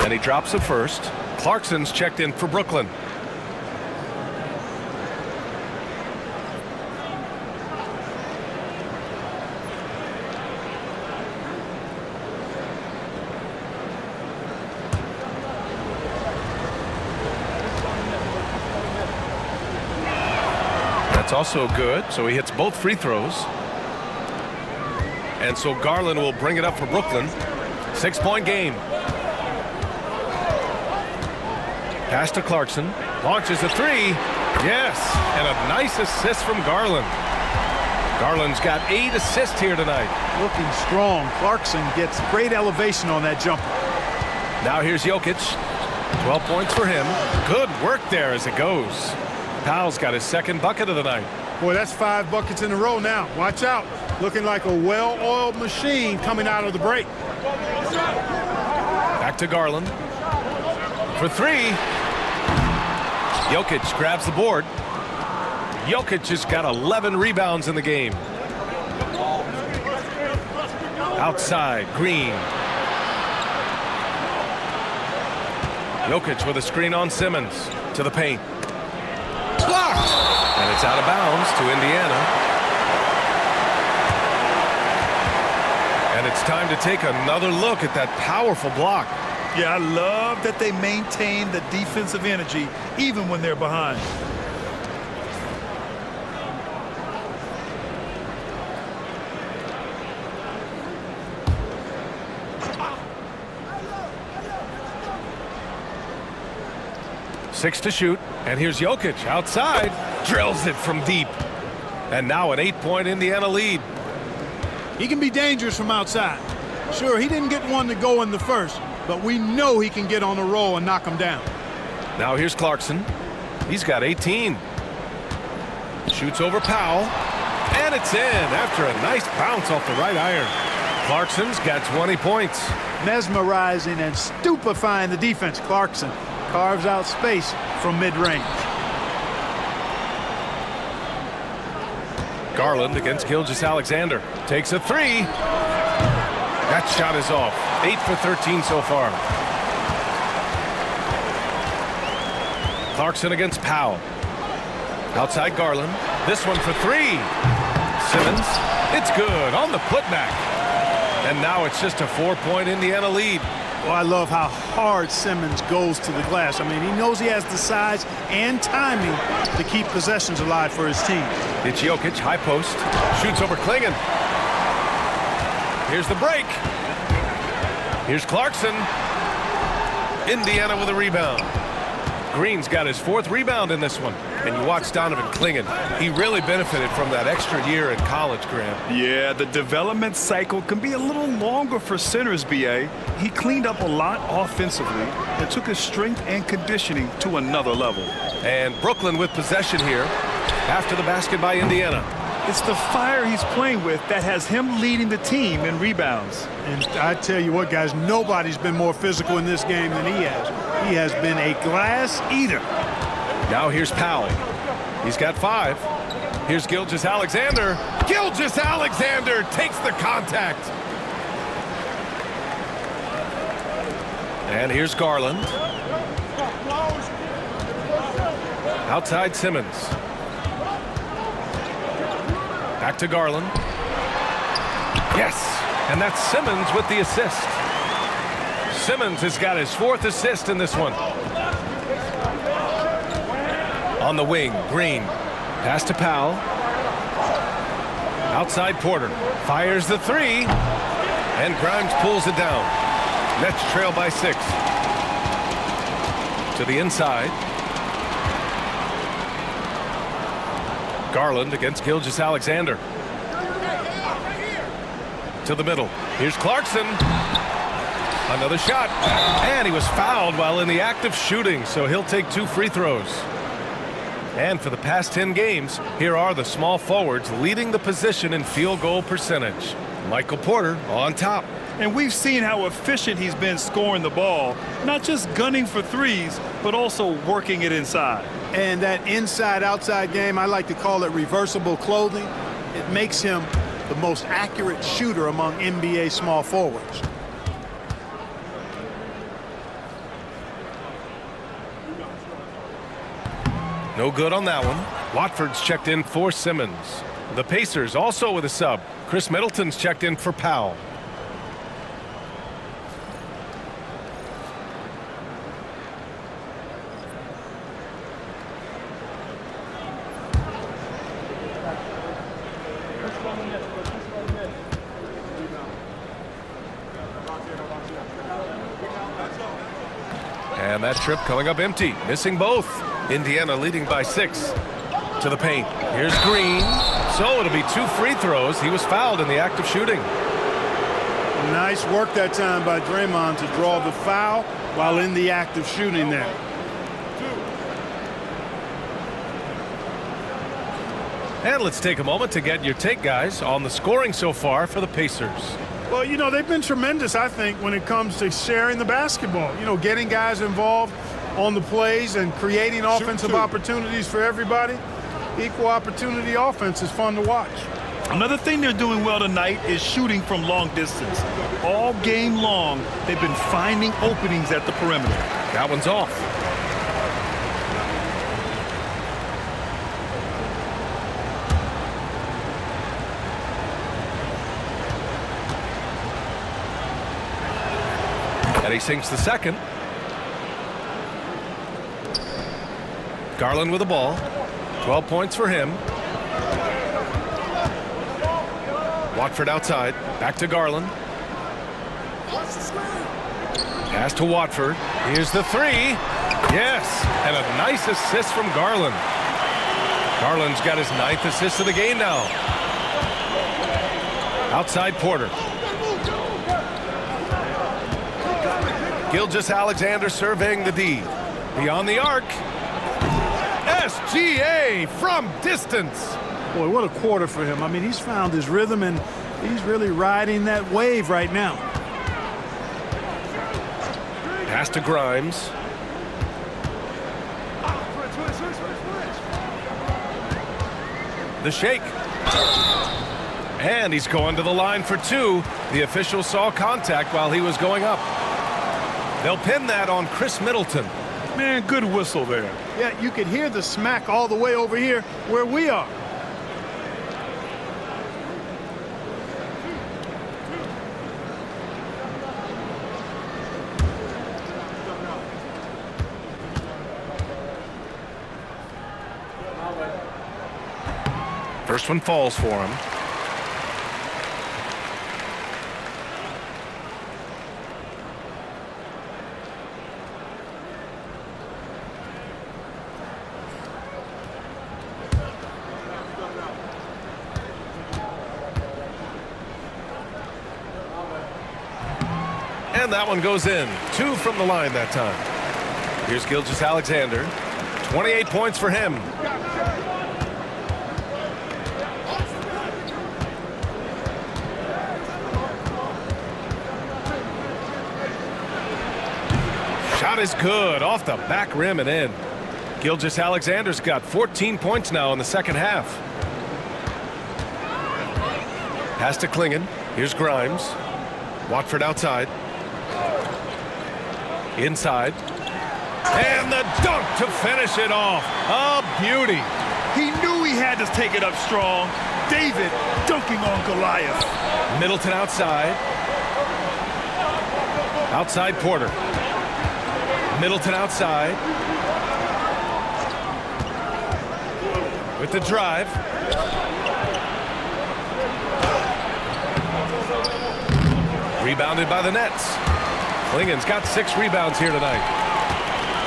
And he drops it first. Clarkson's checked in for Brooklyn. That's also good, so he hits both free throws. And so Garland will bring it up for Brooklyn. 6-point game. Pass to Clarkson. Launches a three. Yes, and a nice assist from Garland. Garland's got 8 assists here tonight. Looking strong. Clarkson gets great elevation on that jumper. Now here's Jokic. 12 points for him. Good work there as it goes. Powell's got his second bucket of the night. Boy, that's 5 buckets in a row now. Watch out. Looking like a well-oiled machine coming out of the break. Back to Garland. For 3. Jokic grabs the board. Jokic has got 11 rebounds in the game. Outside, Green. Jokic with a screen on Simmons. To the paint. Blocked! And it's out of bounds to Indiana. And it's time to take another look at that powerful block. Yeah, I love that they maintain the defensive energy even when they're behind. Six to shoot, and here's Jokic outside, drills it from deep. And now an 8-point Indiana lead. He can be dangerous from outside. Sure, he didn't get one to go in the first, but we know he can get on a roll and knock him down. Now here's Clarkson. He's got 18. Shoots over Powell, and it's in after a nice bounce off the right iron. Clarkson's got 20 points. Mesmerizing and stupefying the defense. Clarkson carves out space from mid-range. Garland against Gilgeous-Alexander. Takes a 3. That shot is off. 8 for 13 so far. Clarkson against Powell. Outside Garland. This one for 3. Simmons. It's good on the putback. And now it's just a 4-point Indiana lead. Well, I love how hard Simmons goes to the glass. I mean, he knows he has the size and timing to keep possessions alive for his team. It's Jokic, high post. Shoots over Klingon. Here's the break. Here's Clarkson. Indiana with a rebound. Green's got his 4th rebound in this one. And you watch Donovan Klingon. He really benefited from that extra year in college, Graham. Yeah, the development cycle can be a little longer for centers, BA. He cleaned up a lot offensively and took his strength and conditioning to another level. And Brooklyn with possession here after the basket by Indiana. It's the fire he's playing with that has him leading the team in rebounds. And I tell you what, guys, nobody's been more physical in this game than he has. He has been a glass eater. Now here's Powell. He's got 5. Here's Gilgeous-Alexander. Gilgeous-Alexander takes the contact. And here's Garland. Outside Simmons. Back to Garland. Yes, and that's Simmons with the assist. Simmons has got his 4th assist in this one. On the wing, Green. Pass to Powell. Outside Porter. Fires the 3. And Grimes pulls it down. Nets trail by 6. To the inside. Garland against Gilgeous-Alexander. To the middle. Here's Clarkson. Another shot. And he was fouled while in the act of shooting, so he'll take 2 free throws. And for the past 10 games, here are the small forwards leading the position in field goal percentage. Michael Porter on top. And we've seen how efficient he's been scoring the ball, not just gunning for threes, but also working it inside. And that inside-outside game, I like to call it reversible clothing. It makes him the most accurate shooter among NBA small forwards. No good on that one. Watford's checked in for Simmons. The Pacers also with a sub. Chris Middleton's checked in for Powell. And that trip coming up empty, missing both. Indiana leading by 6. To the paint. Here's Green. So it'll be 2 free throws. He was fouled in the act of shooting. Nice work that time by Draymond to draw the foul while in the act of shooting there. And let's take a moment to get your take, guys, on the scoring so far for the Pacers. Well, you know, they've been tremendous, I think, when it comes to sharing the basketball. You know, getting guys involved on the plays and creating offensive opportunities for everybody. Equal opportunity offense is fun to watch. Another thing they're doing well tonight is shooting from long distance. All game long, they've been finding openings at the perimeter. That one's off. And he sinks the second. Garland with the ball. 12 points for him. Watford outside. Back to Garland. Pass to Watford. Here's the 3. Yes. And a nice assist from Garland. Garland's got his 9th assist of the game now. Outside Porter. Gilgeous-Alexander surveying the D. Beyond the arc. SGA from distance. Boy, what a quarter for him. I mean, he's found his rhythm, and he's really riding that wave right now. Pass to Grimes. The shake. And he's going to the line for 2. The official saw contact while he was going up. They'll pin that on Chris Middleton. Man, good whistle there. Yeah, you could hear the smack all the way over here where we are. First one falls for him. And that one goes in. 2 from the line that time. Here's Gilgeous-Alexander. 28 points for him. Shot is good. Off the back rim and in. Gilgeous-Alexander's got 14 points now in the second half. Pass to Klingon. Here's Grimes. Watford outside. Inside. And the dunk to finish it off. A beauty. He knew he had to take it up strong. David dunking on Goliath. Middleton outside. Outside Porter. Middleton outside. With the drive. Rebounded by the Nets. Klingon's got 6 rebounds here tonight.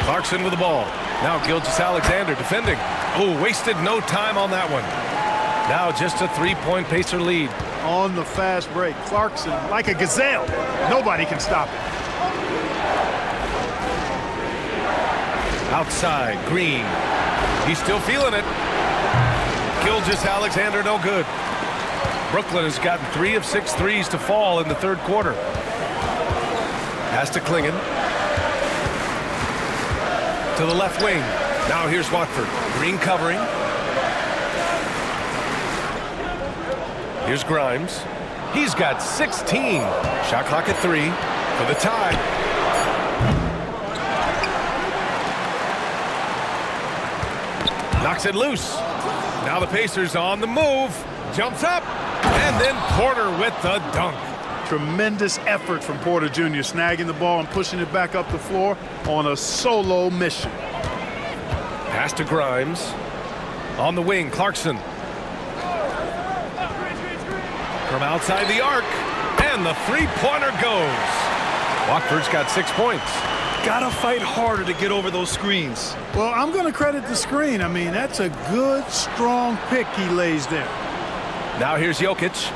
Clarkson with the ball. Now Gilgeous-Alexander defending. Oh, wasted no time on that one. Now just a 3-point Pacer lead. On the fast break, Clarkson, like a gazelle. Nobody can stop it. Outside, Green. He's still feeling it. Gilgeous-Alexander no good. Brooklyn has gotten 3 of 6 threes to fall in the third quarter. Pass to Klingon. To the left wing. Now here's Watford. Green covering. Here's Grimes. He's got 16. Shot clock at 3 for the tie. Knocks it loose. Now the Pacers on the move. Jumps up. And then Porter with the dunk. Tremendous effort from Porter Jr. snagging the ball and pushing it back up the floor on a solo mission. Pass to Grimes. On the wing, Clarkson. From outside the arc. And the three-pointer goes. Watford's got 6 points. Gotta fight harder to get over those screens. Well, I'm going to credit the screen. I mean, that's a good, strong pick he lays there. Now here's Jokic.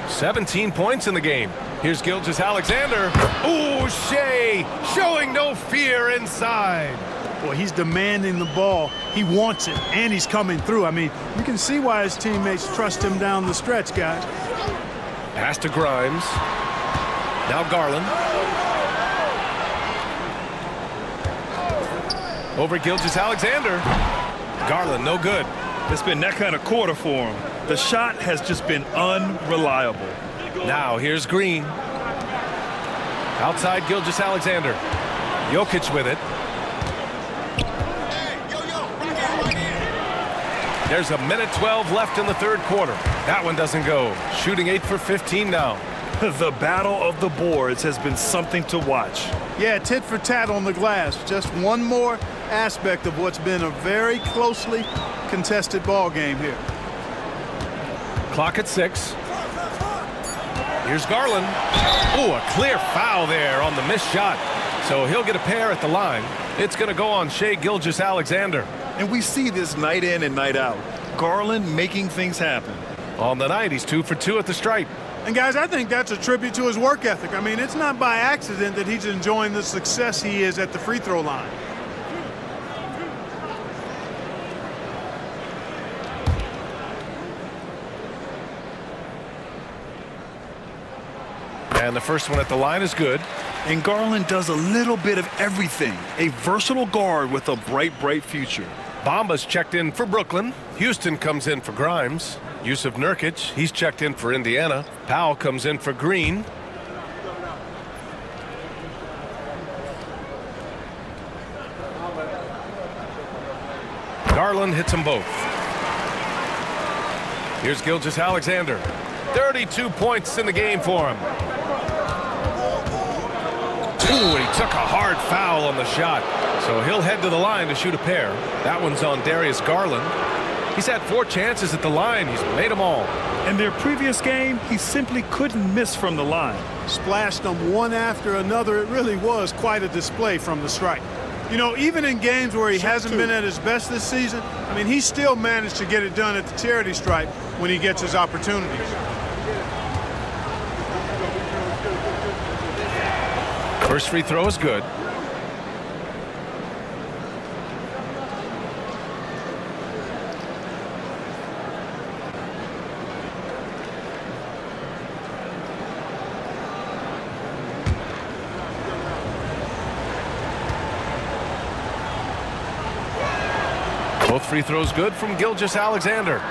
17 points in the game. Here's Gilgeous-Alexander. Ooh, Shea showing no fear inside. Well, he's demanding the ball. He wants it, and he's coming through. I mean, you can see why his teammates trust him down the stretch, guys. Pass to Grimes. Now Garland. Over Gilgeous-Alexander. Garland, no good. It's been that kind of quarter for him. The shot has just been unreliable. Now here's Green. Outside Gilgeous-Alexander. Jokic with it. There's a minute 12 left in the third quarter. That one doesn't go. Shooting 8 for 15 now. The battle of the boards has been something to watch. Yeah, tit for tat on the glass. Just one more aspect of what's been a very closely contested ball game here. Clock at 6. Here's Garland. Ooh, a clear foul there on the missed shot. So he'll get a pair at the line. It's going to go on Shea Gilgeous-Alexander. And we see this night in and night out. Garland making things happen. On the night, he's 2 for 2 at the stripe. And, guys, I think that's a tribute to his work ethic. I mean, it's not by accident that he's enjoying the success he is at the free throw line. And the first one at the line is good. And Garland does a little bit of everything. A versatile guard with a bright, bright future. Bamba's checked in for Brooklyn. Houston comes in for Grimes. Yusuf Nurkic, he's checked in for Indiana. Powell comes in for Green. Garland hits them both. Here's Gilgeous-Alexander. 32 points in the game for him. Ooh, and he took a hard foul on the shot. So he'll head to the line to shoot a pair. That one's on Darius Garland. He's had 4 chances at the line. He's made them all. In their previous game, he simply couldn't miss from the line. Splashed them one after another. It really was quite a display from the stripe. You know, even in games where he hasn't been at his best this season, I mean, he still managed to get it done at the charity stripe when he gets his opportunities. First free throw is good. Both free throws good from Gilgeous-Alexander.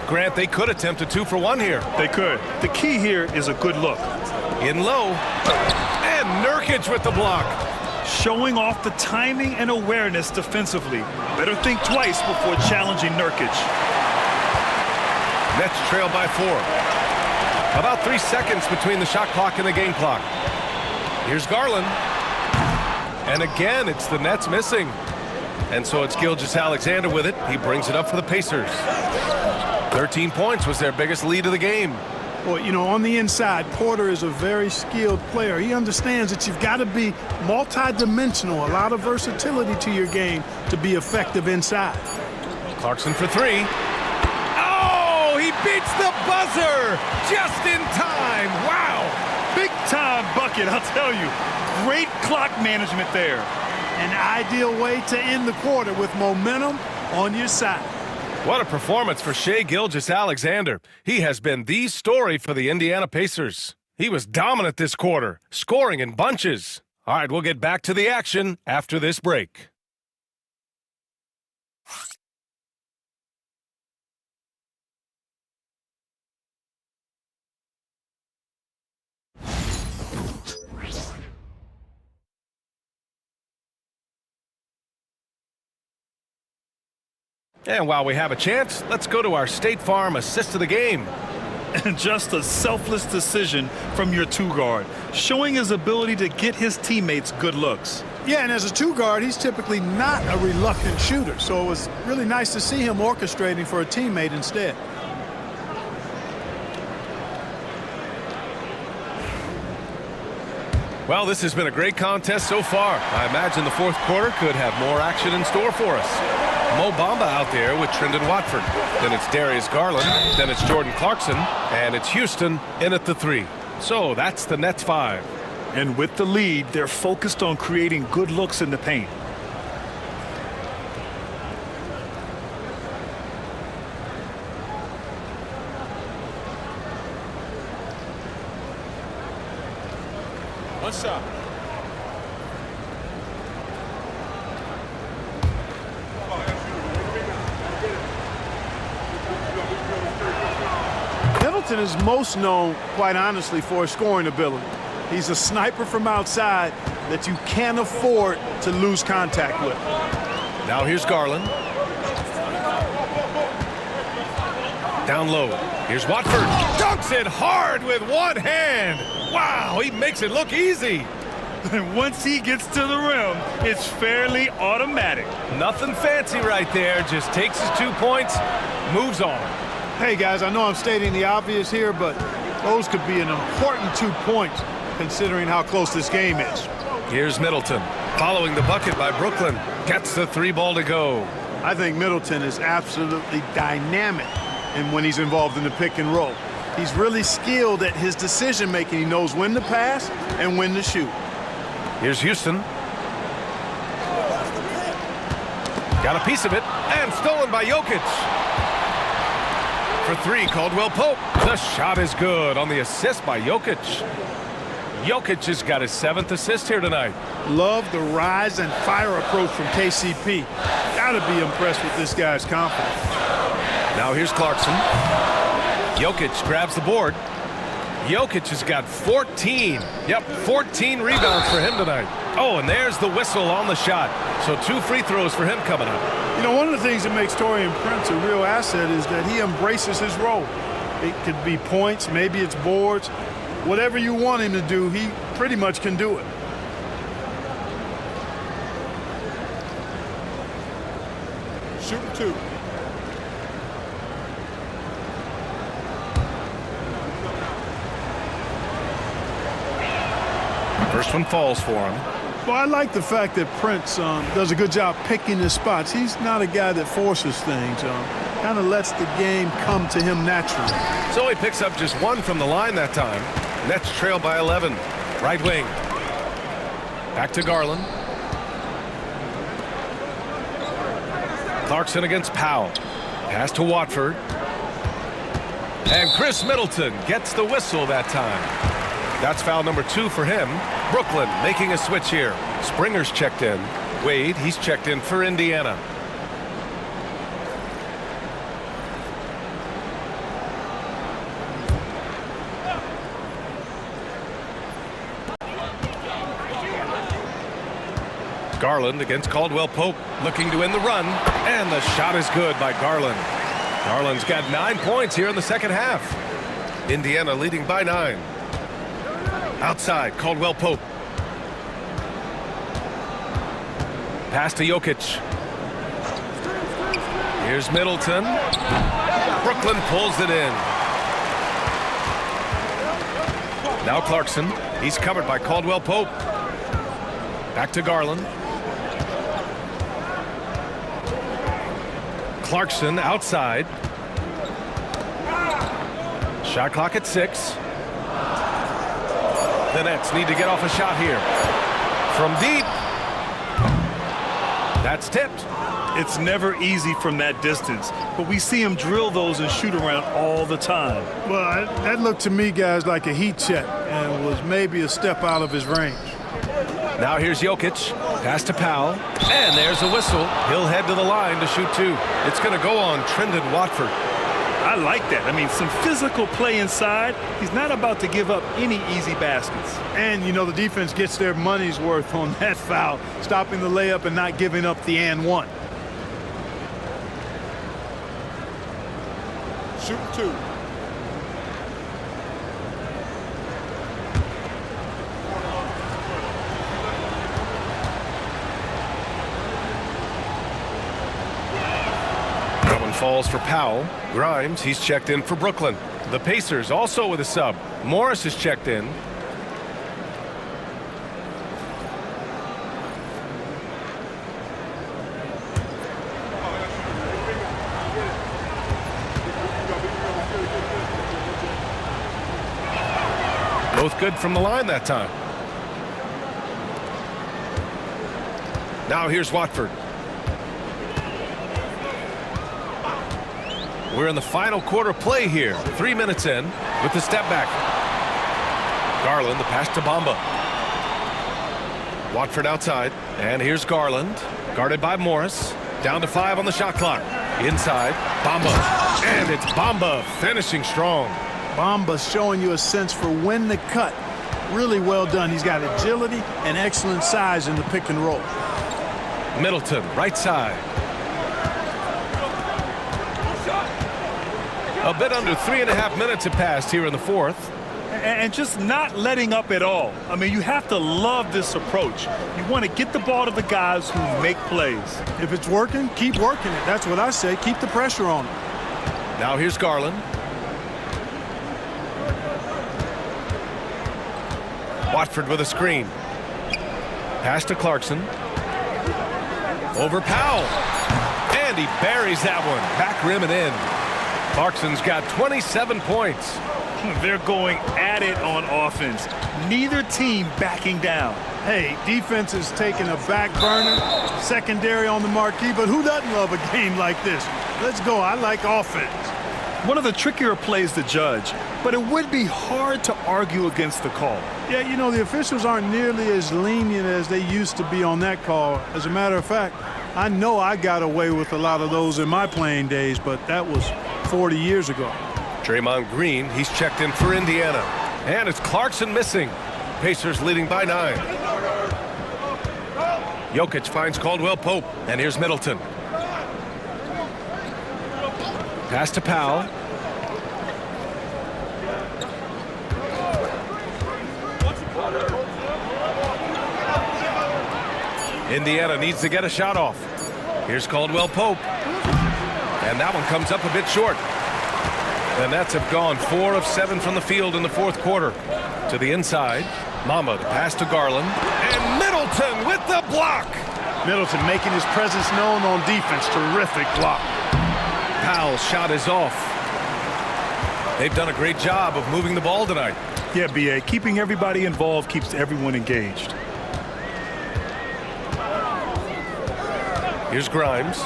Grant, they could attempt a 2 for 1 here. They could. The key here is a good look. In low. And Nurkic with the block. Showing off the timing and awareness defensively. Better think twice before challenging Nurkic. Nets trail by 4. About 3 seconds between the shot clock and the game clock. Here's Garland. And again, it's the Nets missing. And so it's Gilgeous-Alexander with it. He brings it up for the Pacers. 13 points was their biggest lead of the game. Well, you know, on the inside, Porter is a very skilled player. He understands that you've got to be multi-dimensional, a lot of versatility to your game to be effective inside. Clarkson for 3. Oh, he beats the buzzer just in time. Wow. Big time bucket, I'll tell you. Great clock management there. An ideal way to end the quarter with momentum on your side. What a performance for Shea Gilgeous-Alexander. He has been the story for the Indiana Pacers. He was dominant this quarter, scoring in bunches. All right, we'll get back to the action after this break. And while we have a chance, let's go to our State Farm assist of the game. And just a selfless decision from your two-guard, showing his ability to get his teammates good looks. Yeah, and as a two-guard, he's typically not a reluctant shooter, so it was really nice to see him orchestrating for a teammate instead. Well, this has been a great contest so far. I imagine the fourth quarter could have more action in store for us. Mo Bamba out there with Trendon Watford. Then it's Darius Garland. Then it's Jordan Clarkson. And it's Houston in at the 3. So that's the Nets 5. And with the lead, they're focused on creating good looks in the paint. One shot. Middleton is most known, quite honestly, for his scoring ability. He's a sniper from outside that you can't afford to lose contact with. Now here's Garland. Down low. Here's Watford. Dunks it hard with one hand. Wow, he makes it look easy. And once he gets to the rim, it's fairly automatic. Nothing fancy right there. Just takes his 2 points, moves on. Hey, guys, I know I'm stating the obvious here, but those could be an important 2 points considering how close this game is. Here's Middleton. Following the bucket by Brooklyn. Gets the 3 ball to go. I think Middleton is absolutely dynamic when he's involved in the pick and roll. He's really skilled at his decision-making. He knows when to pass and when to shoot. Here's Houston. Got a piece of it, and stolen by Jokic. For 3, Caldwell Pope. The shot is good on the assist by Jokic. Jokic has got his 7th assist here tonight. Love the rise and fire approach from KCP. Gotta be impressed with this guy's confidence. Now here's Clarkson. Jokic grabs the board. Jokic has got 14. Yep, 14 rebounds for him tonight. Oh, and there's the whistle on the shot. So 2 free throws for him coming up. You know, one of the things that makes Taurean Prince a real asset is that he embraces his role. It could be points, maybe it's boards. Whatever you want him to do, he pretty much can do it. Shooting 2. First one falls for him. Well, I like the fact that Prince does a good job picking his spots. He's not a guy that forces things. Kind of lets the game come to him naturally. So he picks up just 1 from the line that time. Nets trail by 11. Right wing. Back to Garland. Clarkson against Powell. Pass to Watford. And Chris Middleton gets the whistle that time. That's foul number 2 for him. Brooklyn making a switch here. Springer's checked in. Wade, he's checked in for Indiana. Garland against Caldwell Pope, looking to end the run, and the shot is good by Garland. Garland's got 9 points here in the second half. Indiana leading by 9. Outside, Caldwell Pope. Pass to Jokic. Here's Middleton. Brooklyn pulls it in. Now Clarkson. He's covered by Caldwell Pope. Back to Garland. Clarkson outside. Shot clock at 6. The Nets need to get off a shot here. From deep. That's tipped. It's never easy from that distance, but we see him drill those and shoot around all the time. Well, that looked to me, guys, like a heat check and was maybe a step out of his range. Now here's Jokic. Pass to Powell. And there's a whistle. He'll head to the line to shoot 2. It's going to go on Trendon Watford. I like that. I mean, some physical play inside. He's not about to give up any easy baskets. And, you know, the defense gets their money's worth on that foul, stopping the layup and not giving up the and one. Shooting 2. That one falls for Powell. Grimes, he's checked in for Brooklyn. The Pacers also with a sub. Morris is checked in. Both good from the line that time. Now here's Watford. We're in the final quarter play here. 3 minutes in with the step back. Garland, the pass to Bamba. Watford outside. And here's Garland. Guarded by Morris. Down to 5 on the shot clock. Inside. Bamba. And it's Bamba finishing strong. Bamba's showing you a sense for when to cut. Really well done. He's got agility and excellent size in the pick and roll. Middleton, right side. A bit under 3.5 minutes have passed here in the fourth. And just not letting up at all. I mean, you have to love this approach. You want to get the ball to the guys who make plays. If it's working, keep working it. That's what I say. Keep the pressure on him. Now here's Garland. Watford with a screen. Pass to Clarkson. Over Powell. And he buries that one. Back rim and in. Clarkson's got 27 points. They're going at it on offense. Neither team backing down. Hey, defense is taking a back burner, secondary on the marquee, but who doesn't love a game like this? Let's go. I like offense. One of the trickier plays to judge, but it would be hard to argue against the call. Yeah, you know, the officials aren't nearly as lenient as they used to be on that call. As a matter of fact, I know I got away with a lot of those in my playing days, but that was 40 years ago. Draymond Green, he's checked in for Indiana. And it's Clarkson missing. Pacers leading by 9. Jokic finds Caldwell Pope. And here's Middleton. Pass to Powell. Indiana needs to get a shot off. Here's Caldwell Pope. And that one comes up a bit short. The Nets have gone 4 of 7 from the field in the fourth quarter. To the inside. Mamba, the pass to Garland. And Middleton with the block. Middleton making his presence known on defense. Terrific block. Powell's shot is off. They've done a great job of moving the ball tonight. Yeah, BA, keeping everybody involved keeps everyone engaged. Here's Grimes.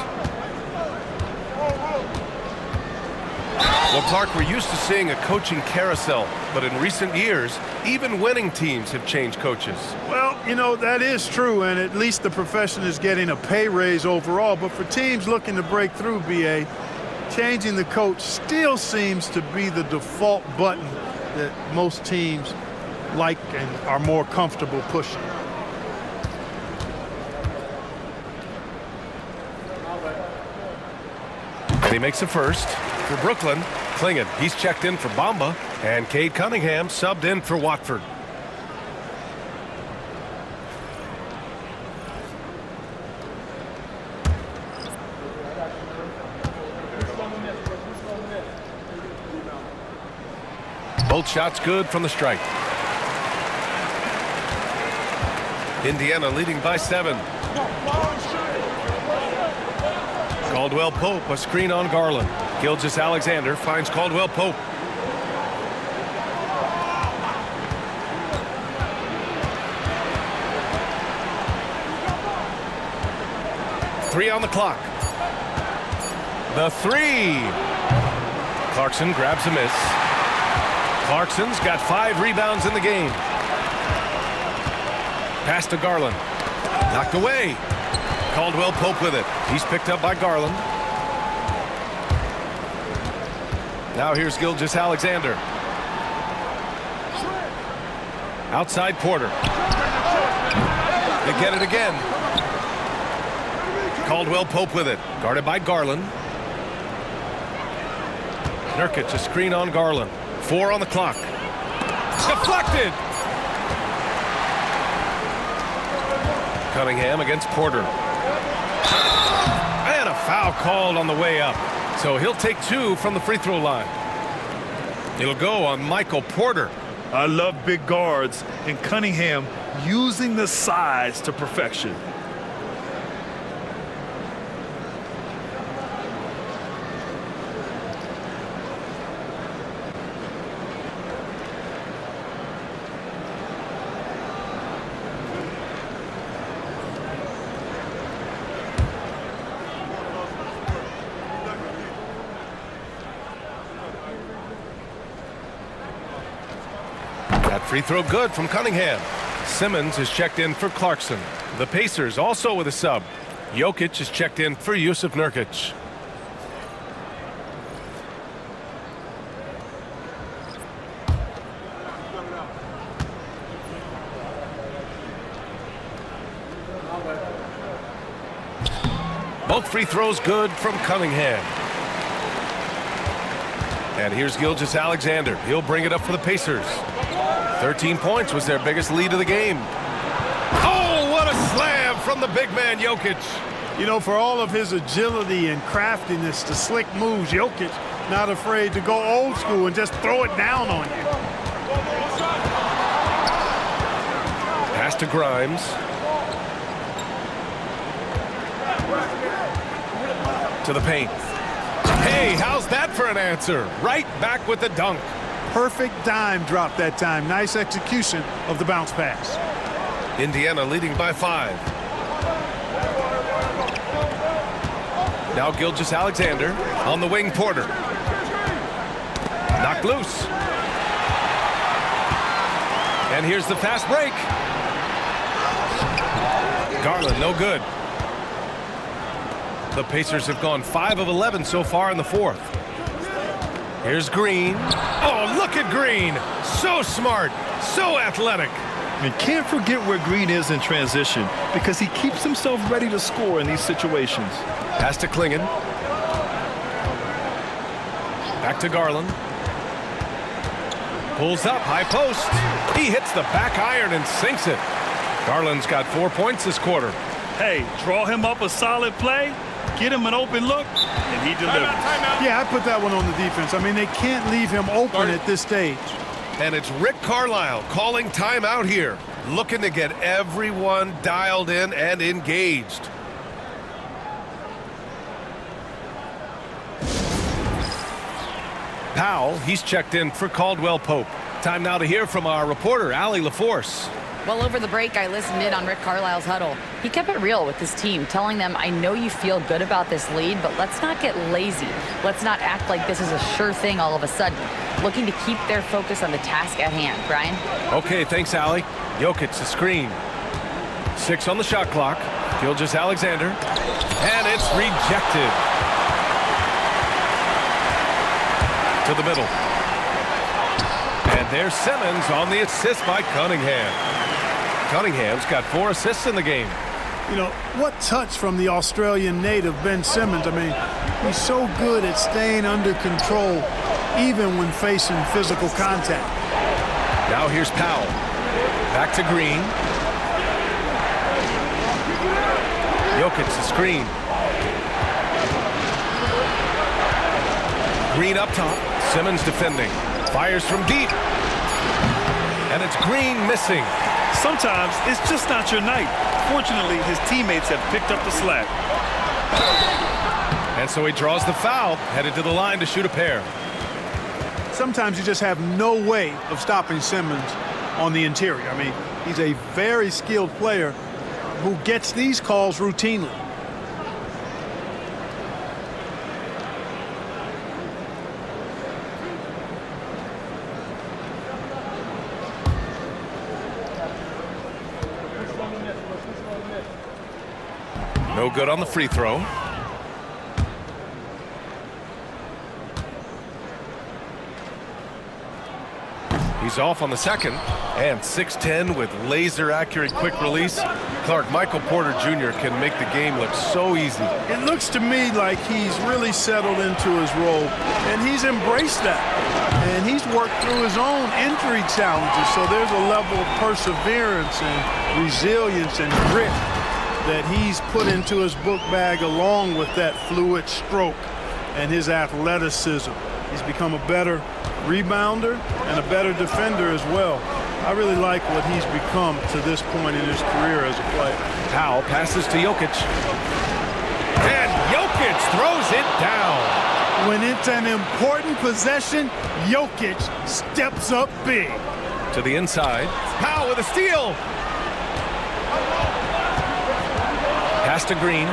Well, Clark, we're used to seeing a coaching carousel, but in recent years, even winning teams have changed coaches. Well, you know, that is true, and at least the profession is getting a pay raise overall. But for teams looking to break through, BA, changing the coach still seems to be the default button that most teams like and are more comfortable pushing. And he makes the first for Brooklyn. Klingon, he's checked in for Bamba. And Cade Cunningham subbed in for Watford. Both shots good from the stripe. Indiana leading by 7. Caldwell Pope, a screen on Garland. Gilgeous-Alexander finds Caldwell Pope. Three on the clock. The 3. Clarkson grabs a miss. Clarkson's got 5 rebounds in the game. Pass to Garland. Knocked away. Caldwell Pope with it. He's picked up by Garland. Now here's Gilgeous-Alexander. Outside Porter. They get it again. Caldwell Pope with it. Guarded by Garland. Nurkic, a screen on Garland. 4 on the clock. Deflected! Cunningham against Porter. And a foul called on the way up. So he'll take 2 from the free throw line. It'll go on Michael Porter. I love big guards, and Cunningham using the size to perfection. That free throw good from Cunningham. Simmons is checked in for Clarkson. The Pacers also with a sub. Jokic is checked in for Yusuf Nurkic. Both free throws good from Cunningham. And here's Gilgeous-Alexander. He'll bring it up for the Pacers. 13 points was their biggest lead of the game. Oh, what a slam from the big man, Jokic. You know, for all of his agility and craftiness, the slick moves, Jokic not afraid to go old school and just throw it down on you. Pass to Grimes. To the paint. Hey, how's that for an answer? Right back with the dunk. Perfect dime drop that time. Nice execution of the bounce pass. Indiana leading by 5. Now Gilgeous-Alexander on the wing. Porter. Knocked loose. And here's the fast break. Garland, no good. The Pacers have gone 5 of 11 so far in the 4th. Here's Green. Oh, look at Green. So smart, so athletic. And can't forget where Green is in transition because he keeps himself ready to score in these situations. Pass to Klingon. Back to Garland. Pulls up, high post. He hits the back iron and sinks it. Garland's got 4 points this quarter. Hey, draw him up a solid play, get him an open look, and he delivers. Yeah, I put that one on the defense. I mean, they can't leave him open at this stage. And it's Rick Carlisle calling timeout here, looking to get everyone dialed in and engaged. Powell, he's checked in for Caldwell Pope. Time now to hear from our reporter, Allie LaForce. Well, over the break, I listened in on Rick Carlisle's huddle. He kept it real with his team, telling them, I know you feel good about this lead, but let's not get lazy. Let's not act like this is a sure thing all of a sudden. Looking to keep their focus on the task at hand. Brian? Okay, thanks, Allie. Jokic, the screen. 6 on the shot clock. Gilgeous-Alexander. And it's rejected. To the middle. And there's Simmons on the assist by Cunningham. Cunningham's got 4 assists in the game. You know, what touch from the Australian native, Ben Simmons. I mean, he's so good at staying under control, even when facing physical contact. Now here's Powell. Back to Green. Jokic, the screen. Green up top. Simmons defending. Fires from deep. And it's Green missing. Sometimes it's just not your night. Fortunately, his teammates have picked up the slack. And so he draws the foul, headed to the line to shoot a pair. Sometimes you just have no way of stopping Simmons on the interior. I mean, he's a very skilled player who gets these calls routinely. No good on the free throw. He's is off on the second. And 6'10" with laser-accurate quick release. Clark, Michael Porter Jr. can make the game look so easy. It looks to me like he's really settled into his role, and he's embraced that. And he's worked through his own injury challenges, so there's a level of perseverance and resilience and grit that he's put into his book bag, along with that fluid stroke and his athleticism. He's become a better rebounder and a better defender as well. I really like what he's become to this point in his career as a player. Powell passes to Jokic. And Jokic throws it down. When it's an important possession, Jokic steps up big. To the inside. Powell with a steal. Pass to Green.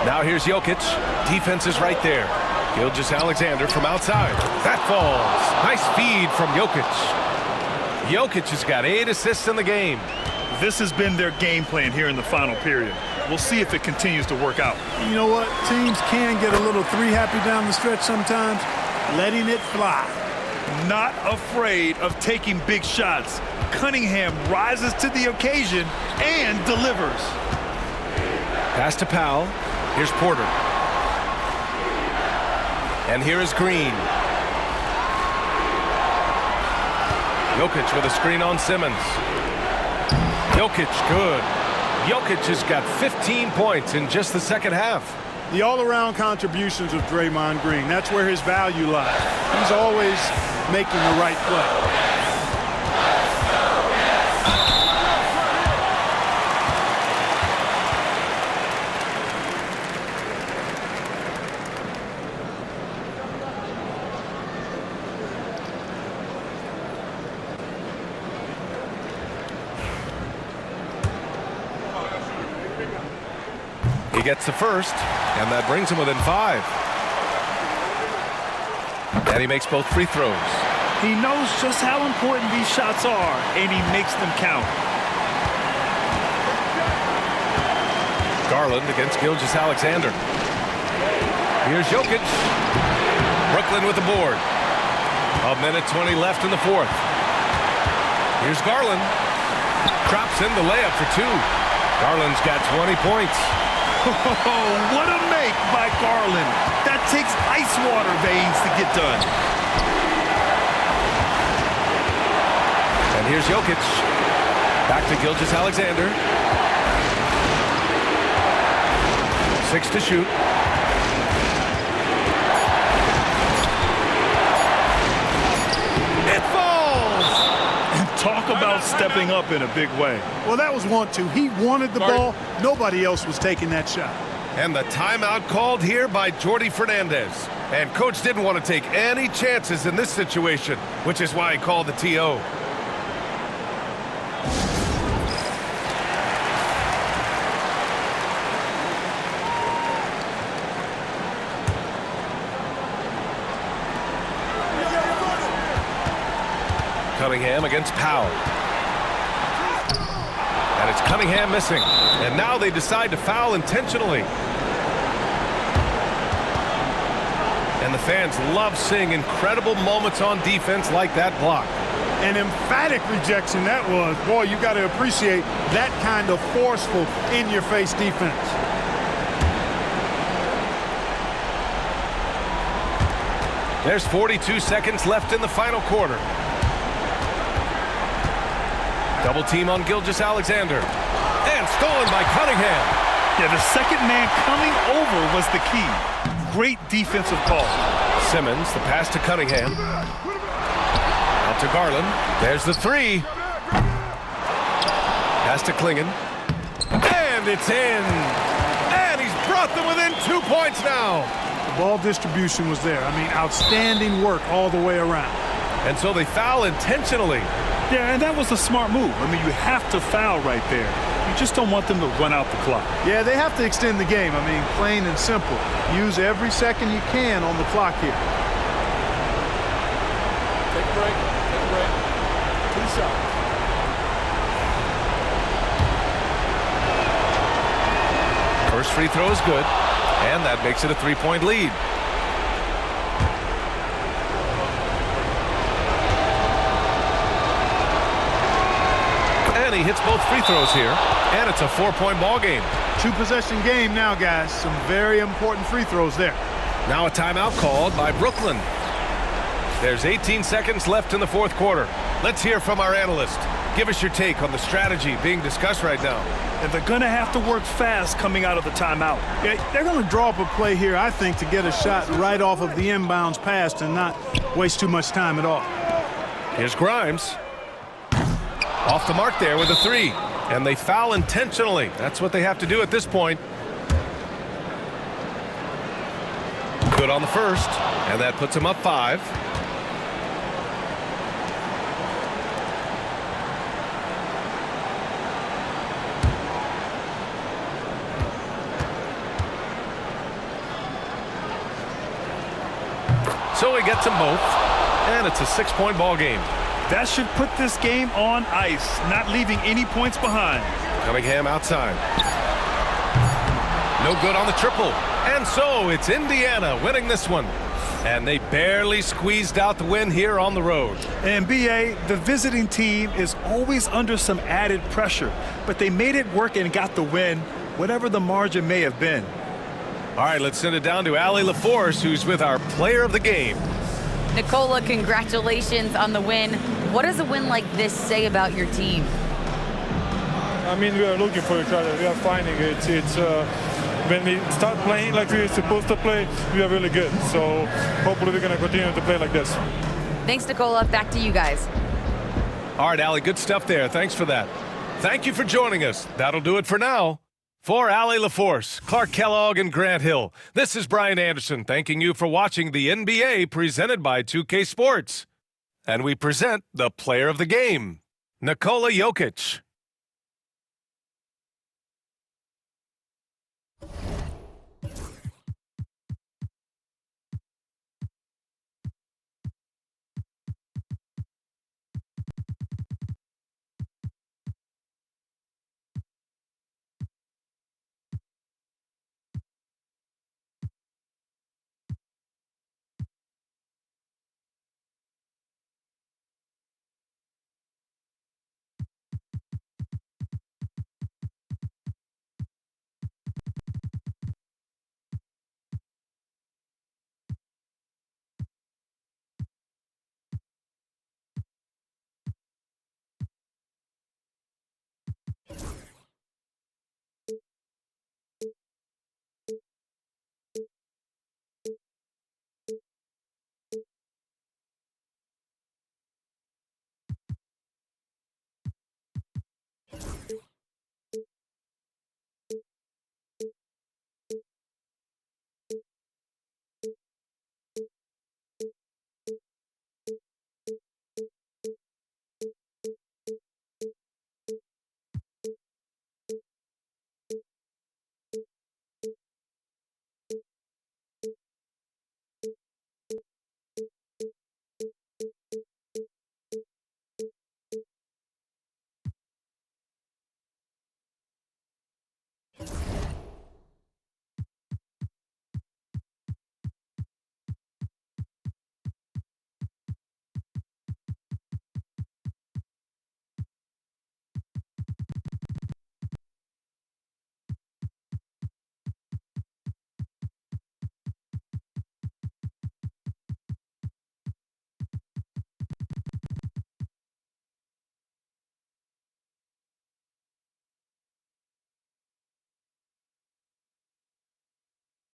Now here's Jokic. Defense is right there. Gilgeous-Alexander from outside. That falls. Nice feed from Jokic. Jokic has got 8 assists in the game. This has been their game plan here in the final period. We'll see if it continues to work out. You know what? Teams can get a little three-happy down the stretch sometimes, letting it fly. Not afraid of taking big shots. Cunningham rises to the occasion and delivers. Pass to Powell. Here's Porter. And here is Green. Jokic with a screen on Simmons. Jokic, good. Jokic has got 15 points in just the second half. The all-around contributions of Draymond Green, that's where his value lies. He's always making the right play. He gets the first, and that brings him within 5. And he makes both free throws. He knows just how important these shots are, and he makes them count. Garland against Gilgeous-Alexander. Here's Jokic. Brooklyn with the board. 1:20 left in the fourth. Here's Garland. Drops in the layup for 2. Garland's got 20 points. Oh, what a make by Garland. That takes ice water veins to get done. And here's Jokic. Back to Gilgeous-Alexander. 6 to shoot. It falls! And talk about stepping up in a big way. Well, that was want to. He wanted the ball. Nobody else was taking that shot. And the timeout called here by Jordi Fernandez. And coach didn't want to take any chances in this situation, which is why he called the TO. Cunningham against Powell. And it's Cunningham missing. And now they decide to foul intentionally. And the fans love seeing incredible moments on defense like that block. An emphatic rejection that was. Boy, you got to appreciate that kind of forceful, in-your-face defense. There's 42 seconds left in the final quarter. Double team on Gilgeous-Alexander. And stolen by Cunningham. Yeah, the second man coming over was the key. Great defensive call. Simmons, the pass to Cunningham. Out to Garland. There's the 3. Pass to Klingon. And it's in. And he's brought them within 2 points now. The ball distribution was there. I mean, outstanding work all the way around. And so they foul intentionally. Yeah, and that was a smart move. I mean, you have to foul right there. You just don't want them to run out the clock. Yeah, they have to extend the game. I mean, plain and simple. Use every second you can on the clock here. Take a break. Take a break. 2 shots. First free throw is good. And that makes it a 3-point lead. And he hits both free throws here. And it's a 4-point ball game. 2-possession game now, guys. Some very important free throws there. Now a timeout called by Brooklyn. There's 18 seconds left in the fourth quarter. Let's hear from our analyst. Give us your take on the strategy being discussed right now. And they're going to have to work fast coming out of the timeout. Yeah, they're going to draw up a play here, I think, to get a shot right off of the inbounds pass and not waste too much time at all. Here's Grimes. Off the mark there with a 3. And they foul intentionally. That's what they have to do at this point. Good on the first. And that puts him up 5. So he gets them both, and it's a 6-point ball game. That should put this game on ice, not leaving any points behind. Cunningham outside. No good on the triple. And so it's Indiana winning this one. And they barely squeezed out the win here on the road. NBA, the visiting team is always under some added pressure, but they made it work and got the win, whatever the margin may have been. All right, let's send it down to Allie LaForce, who's with our player of the game. Nicola, congratulations on the win. What does a win like this say about your team? I mean, we are looking for each other. We are finding it. When we start playing like we're supposed to play, we are really good. So hopefully we're going to continue to play like this. Thanks, Nicola. Back to you guys. All right, Allie, good stuff there. Thanks for that. Thank you for joining us. That'll do it for now. For Allie LaForce, Clark Kellogg, and Grant Hill, this is Brian Anderson thanking you for watching the NBA presented by 2K Sports. And we present the player of the game, Nikola Jokic.